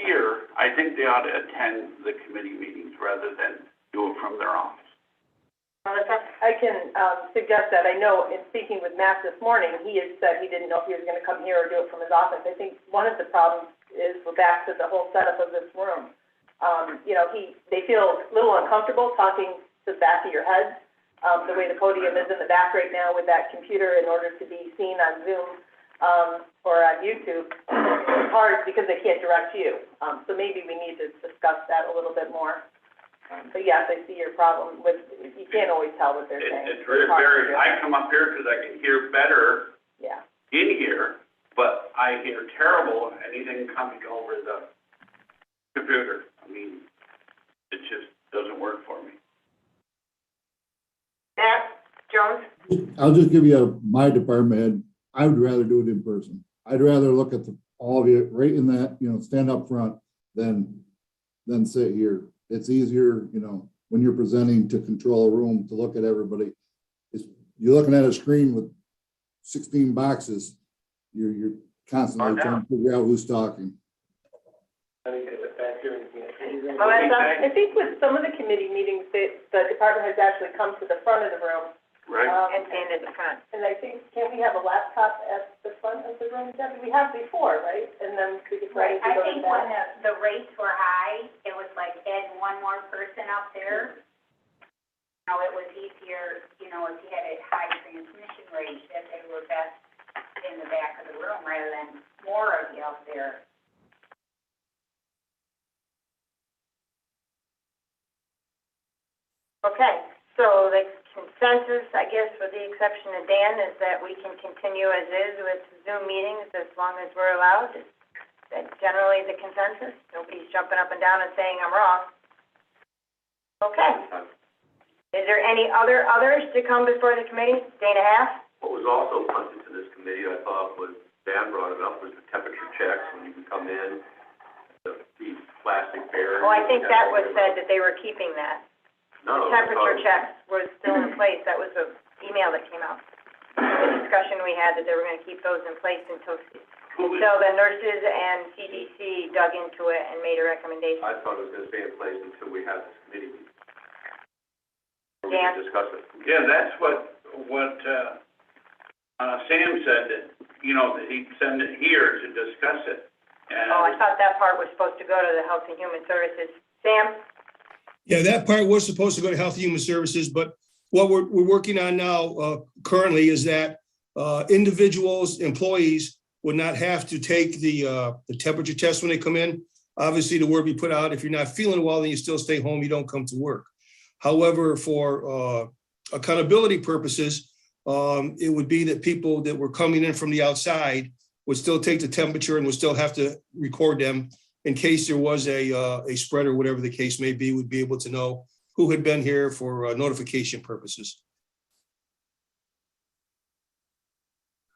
here, I think they ought to attend the committee meetings rather than do it from their office. Melissa, I can suggest that. I know in speaking with Matt this morning, he had said he didn't know if he was going to come here or do it from his office. I think one of the problems is we're back to the whole setup of this room. You know, they feel a little uncomfortable talking to the back of your head, the way the podium is in the back right now with that computer in order to be seen on Zoom. or on YouTube, it's hard because they can't direct you. So maybe we need to discuss that a little bit more. But yes, I see your problem with, you can't always tell what they're saying. It's very, I come up here because I can hear better Yeah. in here, but I hear terrible anything coming over the computer. I mean, it just doesn't work for me. Matt Jones? I'll just give you my department head. I would rather do it in person. I'd rather look at all of you right in that, stand up front than sit here. It's easier, when you're presenting to control a room, to look at everybody. You're looking at a screen with 16 boxes. You're constantly trying to figure out who's talking. Melissa, I think with some of the committee meetings, the department has actually come to the front of the room. Right. And stand at the front. And I think, can't we have a laptop at the front of the room, Debbie? We have before, right? And then we get ready to I go to think when that. the rates were high, it was like add one more person up there. It was easier, if you had a high transmission rate, that they were best in the back of the room rather than more of you up there. Okay, so the consensus, I guess, with the exception of Dan, is that we can continue as is with Zoom meetings as long as we're allowed. Is that generally the consensus? Nobody's jumping up and down and saying I'm wrong. Okay. Is there any others to come before the committee? Dana Half? What was also punted to this committee, I thought, was, Dan brought it up, was the temperature checks when you can come in, the plastic barriers. Oh, I think that was said that they were keeping that. No, Temperature checks were still in place. That was an email that came out. The discussion we had that they were going to keep those in place until the nurses and CDC dug into it and made a recommendation. I thought it was going to stay in place until we had this committee meeting. We Dan? can discuss it. Yeah, that's what Sam said, that, that he'd send it here to discuss it. And Oh, I thought that part was supposed to go to the Health and Human Services. Sam? Yeah, that part was supposed to go to Health and Human Services, but what we're working on now currently is that individuals, employees would not have to take the temperature test when they come in. Obviously, the word we put out, if you're not feeling well, then you still stay home, you don't come to work. However, for accountability purposes, it would be that people that were coming in from the outside would still take the temperature and would still have to record them in case there was a spread or whatever the case may be, would be able to know who had been here for notification purposes.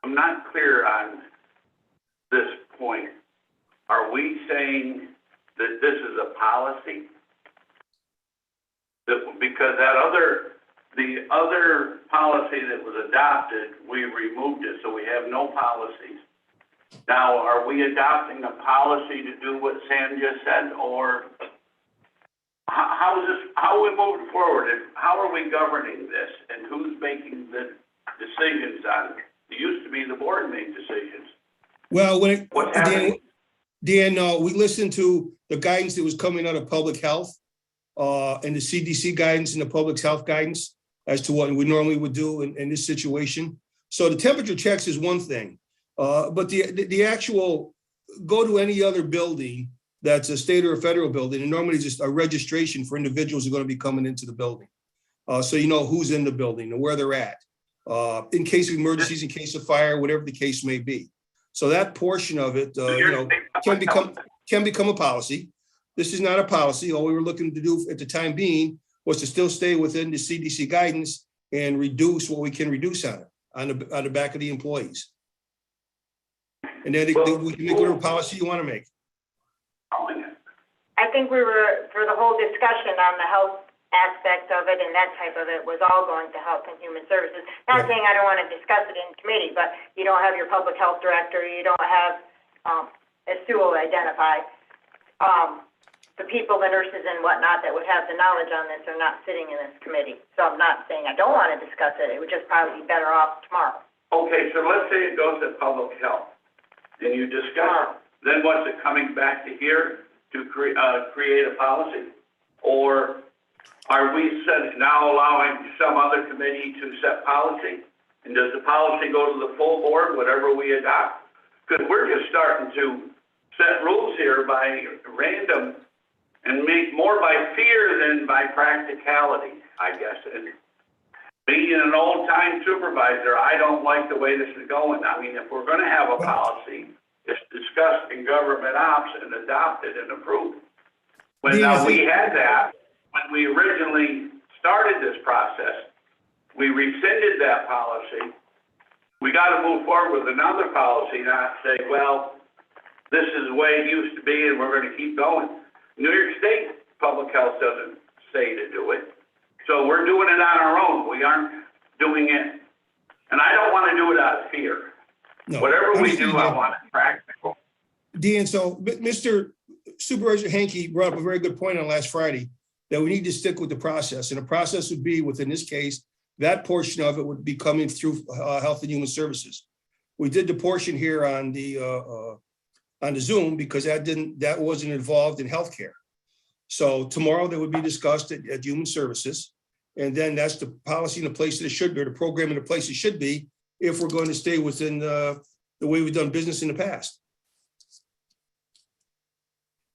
I'm not clear on this point. Are we saying that this is a policy? Because the other policy that was adopted, we removed it, so we have no policies. Now, are we adopting a policy to do what Sam just said, or how is this, how are we moving forward? How are we governing this, and who's making the decisions on it? It used to be the board made decisions. Well, What's happening? Dan, we listened to the guidance that was coming out of public health and the CDC guidance and the public health guidance as to what we normally would do in this situation. So the temperature checks is one thing. But the actual, go to any other building that's a state or a federal building, and normally just a registration for individuals who are going to be coming into the building. So you know who's in the building and where they're at, in case of emergencies, in case of fire, whatever the case may be. So that portion of it, can become a policy. This is not a policy. All we were looking to do at the time being was to still stay within the CDC guidance and reduce what we can reduce on it, on the back of the employees. And then we can make whatever policy you want to make. I think we were, for the whole discussion on the health aspect of it and that type of it was all going to Health and Human Services. Not saying I don't want to discuss it in committee, but you don't have your public health director, you don't have, as Sue will identify, the people, the nurses and whatnot that would have the knowledge on this are not sitting in this committee. So I'm not saying I don't want to discuss it. It would just probably be better off tomorrow. Okay, so let's say it goes to public health. Then you discuss it. Then what's it coming back to here to create a policy? Or are we now allowing some other committee to set policy? And does the policy go to the full board, whatever we adopt? Because we're just starting to set rules here by random and make more by fear than by practicality, I guess. And being an old-time supervisor, I don't like the way this is going. I mean, if we're gonna have a policy, it's discussed in government ops and adopted and approved. When we had that, when we originally started this process, we rescinded that policy. We gotta move forward with another policy, not say, well, this is the way it used to be and we're gonna keep going. New York State Public Health doesn't say to do it. So we're doing it on our own. We aren't doing it. And I don't wanna do it out of fear. No, Whatever we do, I Dan. want it practical. Dan, so Mr. Supervisor Hankey brought up a very good point on last Friday, that we need to stick with the process. And the process would be, within this case, that portion of it would be coming through Health and Human Services. We did the portion here on the Zoom because that wasn't involved in healthcare. So tomorrow that would be discussed at Human Services. And then that's the policy in the place that it should be, or the program in the place it should be, if we're going to stay within the way we've done business in the past.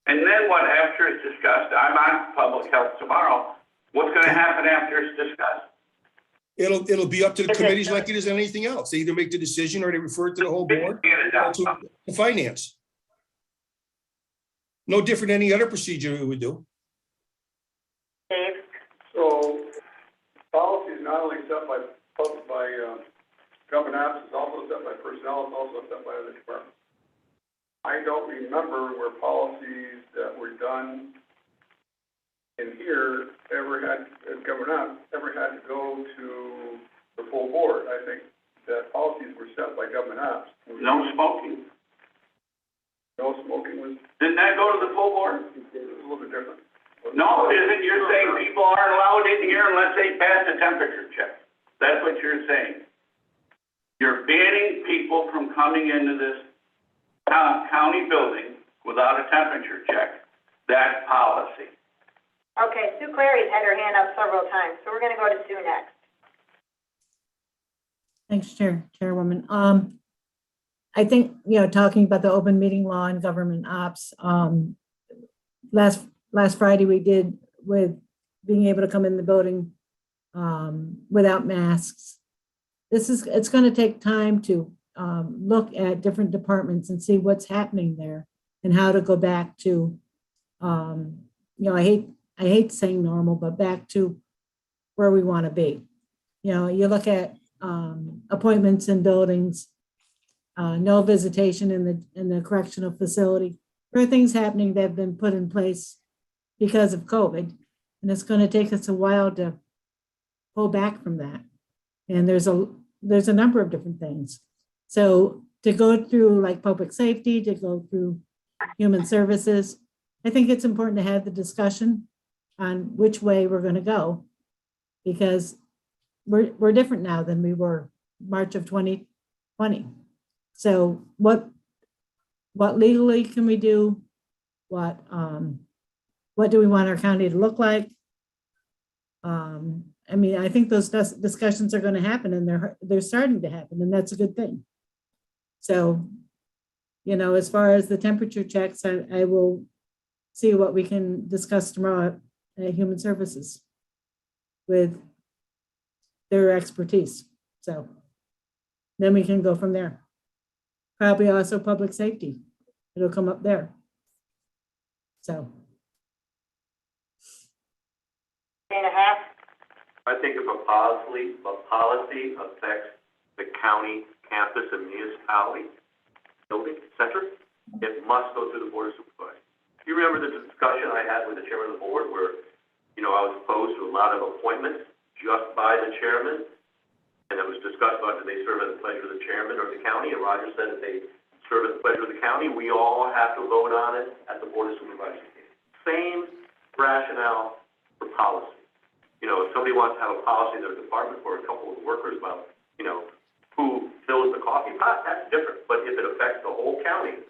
And then what, after it's discussed, I'm on public health tomorrow. What's gonna happen after it's discussed? It'll be up to the committees like it is on anything else. They either make the decision or they refer it to the whole board or to finance. No different than any other procedure we would do. Dave? So policy is not only set by government apps, it's also set by personnel, it's also set by other departments. I don't remember where policies that were done in here ever had, as government apps, ever had to go to the full board. I think that policies were set by government apps. No smoking. No smoking was, Didn't that go to the full board? it was a little bit different. No, isn't, you're saying people aren't allowed in here unless they pass a temperature check. That's what you're saying. You're banning people from coming into this county building without a temperature check. That's policy. Okay, Sue Clary's had her hand up several times, so we're gonna go to Sue next. Thanks, Chairwoman. I think, talking about the open meeting law and government ops, last Friday we did with being able to come in the building without masks. It's going to take time to look at different departments and see what's happening there and how to go back to, I hate saying normal, but back to where we want to be. You look at appointments in buildings, no visitation in the correctional facility. There are things happening that have been put in place because of COVID, and it's going to take us a while to pull back from that. And there's a number of different things. So to go through like public safety, to go through human services, I think it's important to have the discussion on which way we're going to go, because we're different now than we were March of 2020. So what legally can we do? What do we want our county to look like? I think those discussions are going to happen, and they're starting to happen, and that's a good thing. So, as far as the temperature checks, I will see what we can discuss tomorrow at Human Services with their expertise. So then we can go from there. Probably also public safety. It'll come up there. So. 3.5. I think if a policy affects the county, campus, and municipality, building, et cetera, it must go through the board of supervisors. You remember the discussion I had with the chairman of the board where, I was opposed to a lot of appointments just by the chairman, and it was discussed about, do they serve at the pleasure of the chairman or the county? And Roger said if they serve at the pleasure of the county, we all have to vote on it at the board of supervisors. Same rationale for policy. If somebody wants to have a policy in their department for a couple of workers about, who fills the coffee pot, that's different. But if it affects the whole county,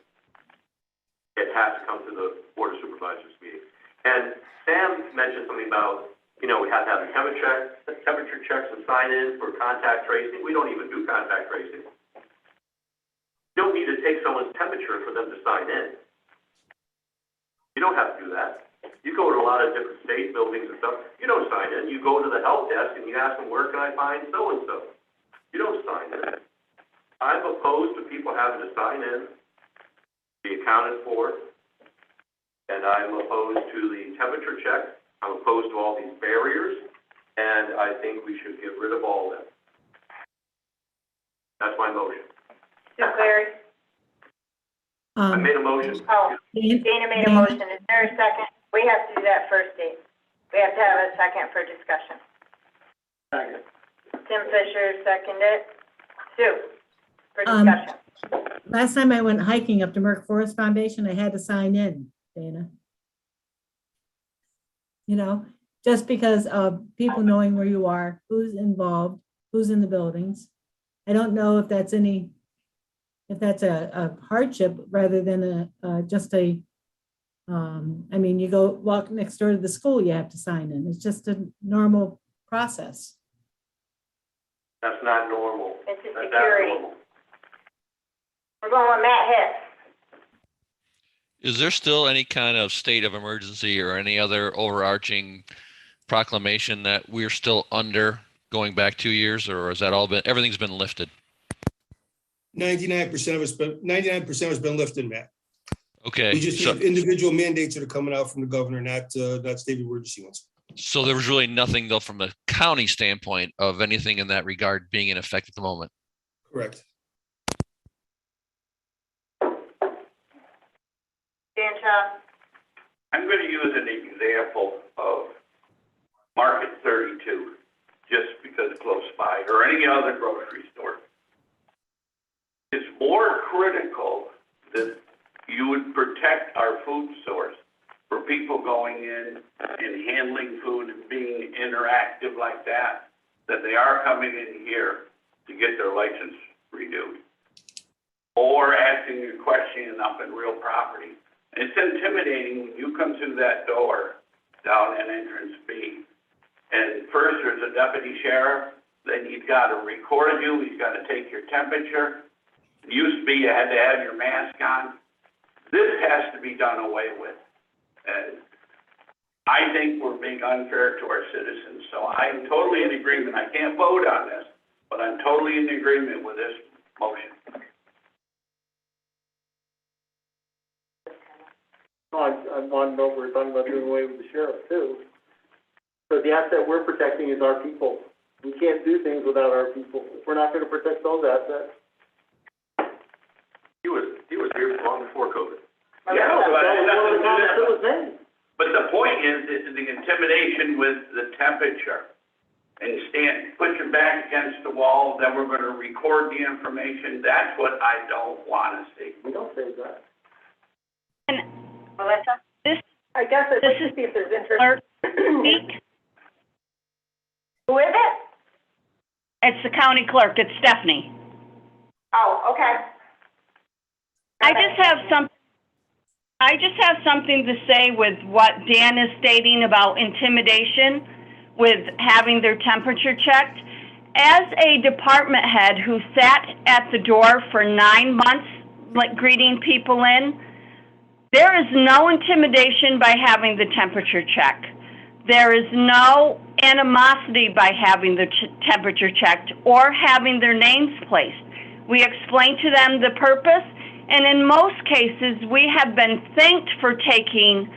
it has to come to the board of supervisors meeting. And Sam mentioned something about You know, we have to have a temperature checks and sign in for contact tracing. We don't even do contact tracing. You don't need to take someone's temperature for them to sign in. You don't have to do that. You go to a lot of different state buildings and stuff, you don't sign in. You go to the help desk and you ask them, where can I find so-and-so? You don't sign in. I'm opposed to people having to sign in, be accounted for, and I'm opposed to the temperature check. I'm opposed to all these barriers, and I think we should get rid of all of them. That's my motion. Larry? I made a motion. Oh, Dana made a motion. Is there a second? We have to do that first, Dave. We have to have a second for discussion. Second. Tim Fisher seconded. Sue, for discussion. Last time I went hiking up to Merck Forest Foundation, I had to sign in, Dana. You know, just because of people knowing where you are, who's involved, who's in the buildings. I don't know if that's a hardship rather than just a, I mean, you go walk next door to the school, you have to sign in. It's just a normal process. That's not normal. It's a That's security. abnormal. We're going with Matt Hicks. Is there still any kind of state of emergency or any other overarching proclamation that we're still under going back 2 years, or has that all been, everything's been lifted? 99% of it's been lifted, Matt. Okay. We just have individual mandates that are coming out from the governor, not state of emergency ones. So there was really nothing though from the county standpoint of anything in that regard being in effect at the moment. Correct. Dan Shaw? I'm going to use an example of Market 32, just because it's close by, or any other grocery store. It's more critical that you would protect our food source for people going in and handling food and being interactive like that, that they are coming in here to get their license renewed. Or asking a question up in real property. It's intimidating when you come through that door down in entrance B. And first there's a deputy sheriff, then he's got to record you, he's got to take your temperature. It used to be you had to have your mask on. This has to be done away with. And I think we're being unfair to our citizens. So I'm totally in agreement. I can't vote on this, but I'm totally in agreement with this motion. I want to know if we're talking about doing away with the sheriff too. So the asset we're protecting is our people. We can't do things without our people. If we're not going to protect those assets. He was here long before COVID. Yeah, that was one of the comments that was made. But the point is the intimidation with the temperature. And put your back against the wall, then we're going to record the information. That's what I don't want to see. We don't say that. And Melissa? I guess I'd like to see if there's interest. Who is it? It's the county clerk. It's Stephanie. Oh, okay. I just have something to say with what Dan is stating about intimidation with having their temperature checked. As a department head who sat at the door for 9 months, like greeting people in, there is no intimidation by having the temperature check. There is no animosity by having the temperature checked or having their names placed. We explain to them the purpose, and in most cases, we have been thanked for taking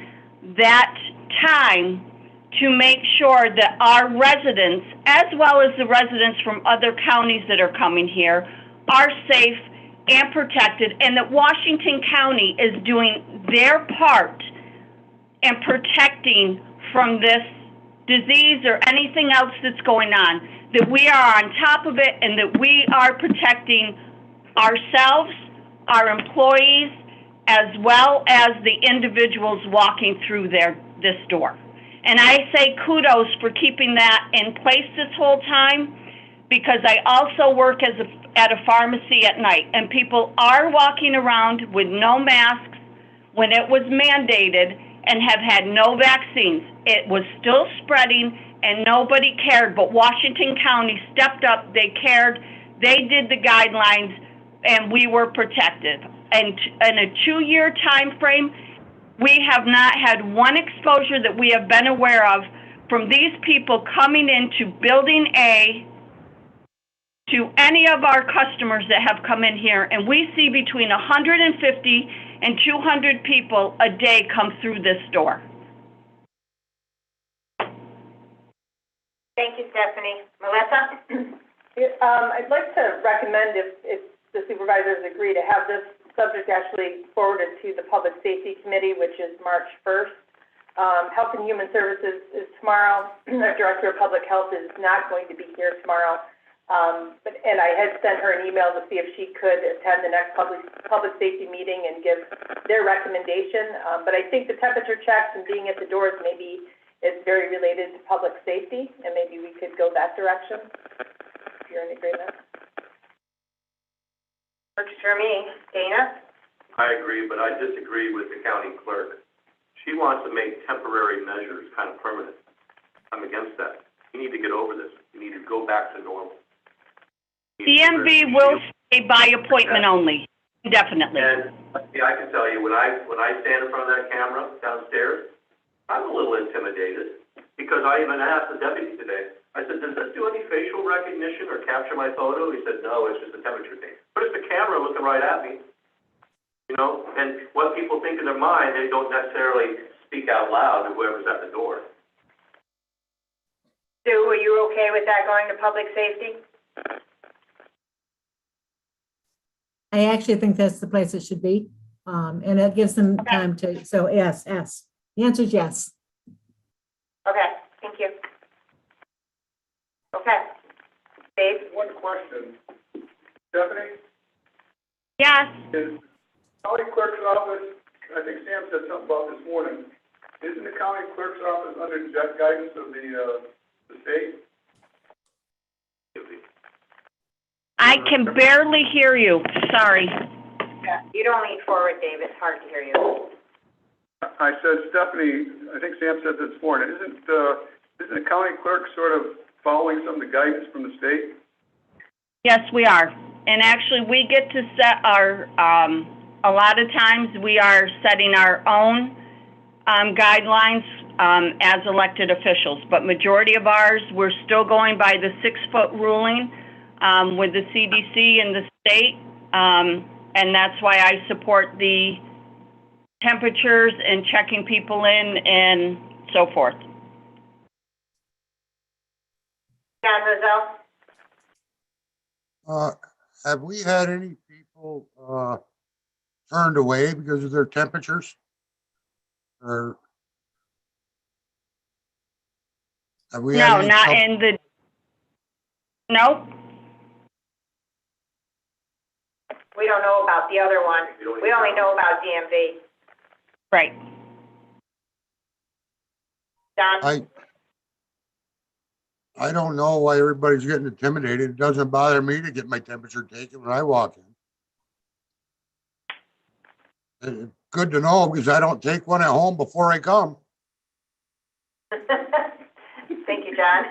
that time to make sure that our residents, as well as the residents from other counties that are coming here, are safe and protected, and that Washington County is doing their part in protecting from this disease or anything else that's going on, that we are on top of it and that we are protecting ourselves, our employees, as well as the individuals walking through this door. And I say kudos for keeping that in place this whole time, because I also work at a pharmacy at night, and people are walking around with no masks when it was mandated and have had no vaccines. It was still spreading, and nobody cared, but Washington County stepped up, they cared, they did the guidelines, and we were protected. And in a 2-year time frame, we have not had one exposure that we have been aware of from these people coming into Building A to any of our customers that have come in here, and we see between 150 and 200 people a day come through this door. Thank you, Stephanie. Melissa? I'd like to recommend, if the supervisors agree, to have this subject actually forwarded to the Public Safety Committee, which is March 1st. Health and Human Services is tomorrow. Our Director of Public Health is not going to be here tomorrow. And I had sent her an email to see if she could attend the next public safety meeting and give their recommendation. But I think the temperature checks and being at the doors maybe is very related to public safety, and maybe we could go that direction, if you're in agreement. Works for me. Dana? I agree, but I disagree with the county clerk. She wants to make temporary measures kind of permanent. I'm against that. You need to get over this. You need to go back to normal. DMV will stay by appointment only, indefinitely. And yeah, I can tell you, when I stand in front of that camera downstairs, I'm a little intimidated, because I even asked the deputy today, I said, does this do any facial recognition or capture my photo? He said, no, it's just a temperature thing. But it's the camera looking right at me, you know, and what people think in their mind, they don't necessarily speak out loud to whoever's at the door. Sue, are you okay with that going to public safety? I actually think that's the place it should be. And it gives them time to, so yes. The answer is yes. Okay, thank you. Okay. Dave? One question. Stephanie? Yes. Is county clerk's office, I think Sam said something about this morning, isn't the county clerk's office under guidance of the state? I can barely hear you, sorry. Yeah, you don't lean forward, Dave, it's hard to hear you. I said, Stephanie, I think Sam said this morning, isn't the county clerk sort of following some of the guidance from the state? Yes, we are. And actually, we get to set our, a lot of times we are setting our own guidelines as elected officials. But majority of ours, we're still going by the 6-foot ruling with the CDC and the state. And that's why I support the temperatures and checking people in and so forth. John Roselle? Have we had any people turned away because of their temperatures? Or have we had No, any not in the, nope. We don't know about the other one. We only know about DMV. Right. John? I don't know why everybody's getting intimidated. It doesn't bother me to get my temperature taken when I walk in. It's good to know because I don't take one at home before I come. Thank you, John.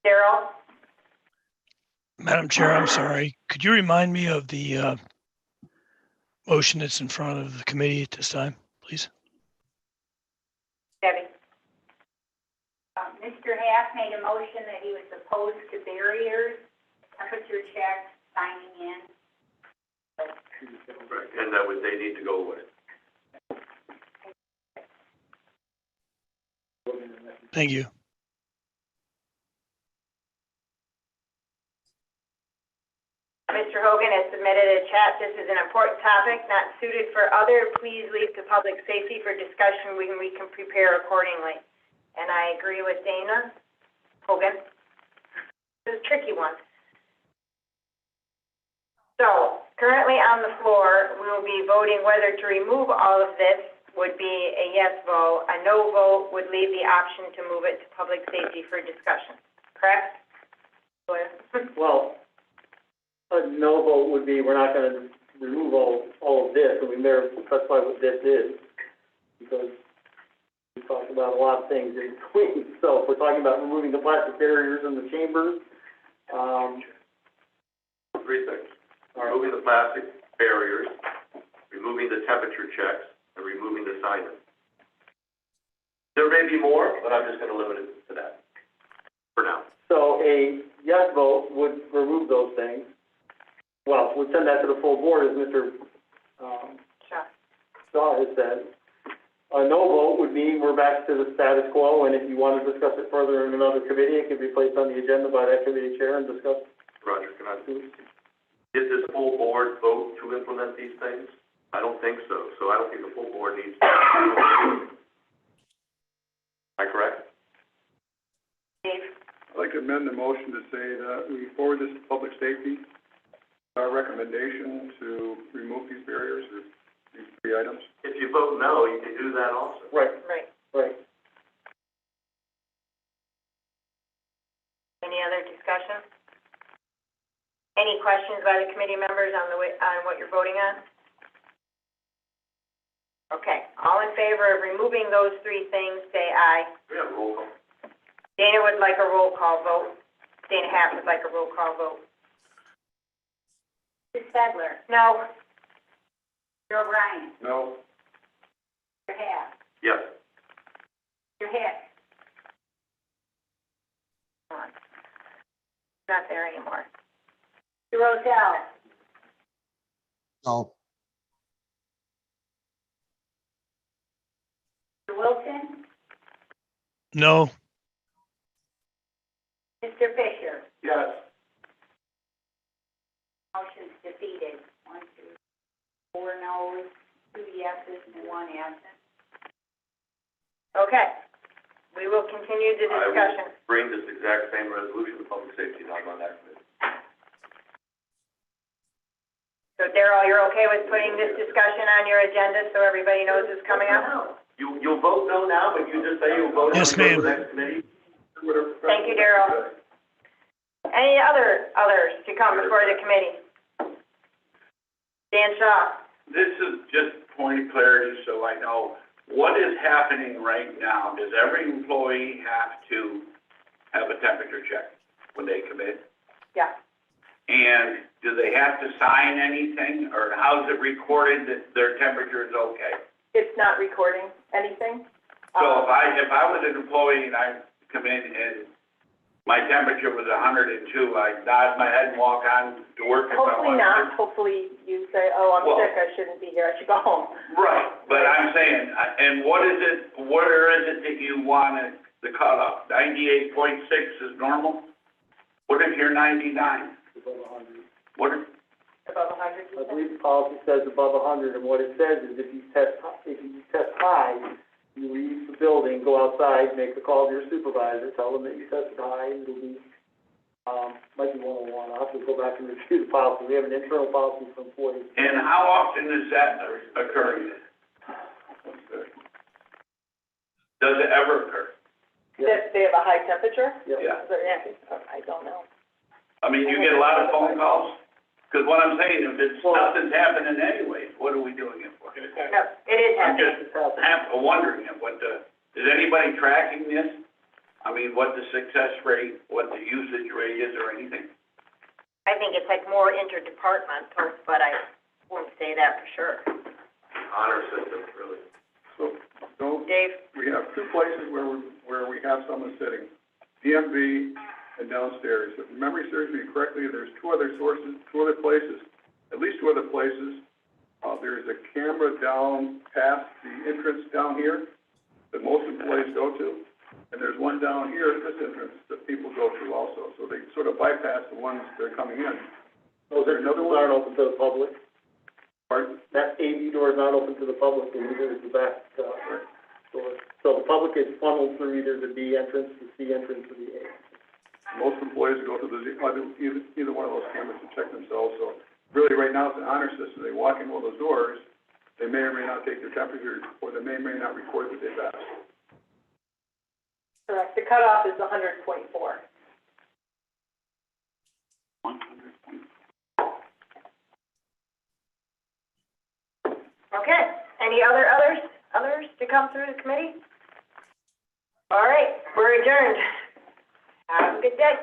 Daryl? Madam Chair, I'm sorry. Could you remind me of the motion that's in front of the committee at this time, please? Debbie? Mr. Haff made a motion that he was opposed to barriers, temperature checks, signing in. Right, and that they need to go away. Thank you. Mr. Hogan has submitted a chat. This is an important topic, not suited for other. Please leave to public safety for discussion when we can prepare accordingly. And I agree with Dana. Hogan? This is a tricky one. So, currently on the floor, we will be voting whether to remove all of this would be a yes vote. A no vote would leave the option to move it to public safety for discussion. Correct? Well, a no vote would be, we're not gonna remove all of this, and we better specify what this is, because we talking about a lot of things in between. So if we're talking about removing the plastic barriers in the chambers, Three things. Removing the plastic barriers, removing the temperature checks, and removing the signage. There may be more, but I'm just gonna limit it to that for now. so a yes vote would remove those things. Well, would send that to the full board, as Mr. Shaw has said. A no vote would mean we're back to the status quo, and if you want to discuss it further in another committee, it can be placed on the agenda by that committee chair and discussed. Roger, can I, did this full board vote to implement these things? I don't think so, so I don't think the full board needs to. Am I correct? Dave? I'd like to amend the motion to say that we forward this to public safety. Our recommendation to remove these barriers or these three items. If you vote no, you can do that also. Right, Right. right. Any other discussion? Any questions by the committee members on what you're voting on? Okay, all in favor of removing those three things, say aye. We have a roll call. Dana would like a roll call vote. Dana Hatt would like a roll call vote. Mrs. Sedler, No. Joe O'Brien, No. Mr. Hack, Yes. Mr. Hicks, Not there anymore. Mr. Rozell, No, Mr. Wilson, No, Mr. Fisher. Yes. Motion's defeated. 1, 2, 4 noes, 2 yeses, and 1 absent. Okay. We will continue the I will discussion. bring this exact same resolution to public safety, not on that committee. So Darrell, you're okay with putting this discussion on your agenda so everybody knows it's coming up? You'll vote no now, but you just say you'll vote Yes, no for the ma'am. next committee? Thank you, Darrell. Any others to come before the committee? Dan Shaw. This is just point of clarity, so I know, what is happening right now? Does every employee have to have a temperature check when they come in? Yeah. And do they have to sign anything, or how's it recorded that their temperature is okay? It's not recording anything. So if I was an employee and I come in and my temperature was 102, I nod my head and walk on to work if I Hopefully wanted not. to. Hopefully you say, oh, I'm Well- sick, I shouldn't be here, I should go home. Right, but I'm saying, and where is it that you want it, the cutoff? 98.6 is normal? What if you're 99? Above 100. What if, Above 100, I believe the policy says above 100, and what it says is if you test high, you leave the building, go outside, make the call to your supervisor, tell them that you tested high, and it'll be, might be 101. I'll have to go back and review the policy. We have an internal policy for employees. and how often is that occurring? Does it ever occur? That they have a high temperature? Yeah. I don't know. I mean, you get a lot of phone calls? Because what I'm saying, if it's, nothing's happening anyways, what are we doing it for? Yep, it is I'm happening. just wondering is anybody tracking this? I mean, what the success rate, what the usage rate is or anything? I think it's like more interdepartmental, but I won't say that for sure. Honor system, really. So, Dave? we have two places where we have someone sitting, DMV and downstairs. If memory serves me correctly, there's two other places, at least two other places. There's a camera down past the entrance down here that most employees go to. And there's one down here at this entrance that people go through also. So they sort of bypass the ones that are coming in. Those another doors aren't open to the public. Pardon? That AV door is not open to the public, and neither is the back, door. So the public is funneled through either the B entrance, the C entrance, or the A. Most employees go to either one of those cameras to check themselves. So really, right now, it's an honor system. They walk in one of those doors, they may or may not take their temperature, or they may or may not record that they've passed. Correct. The cutoff is 100.4. Okay. Any others to come through the committee? All right, we're adjourned. Have a good day.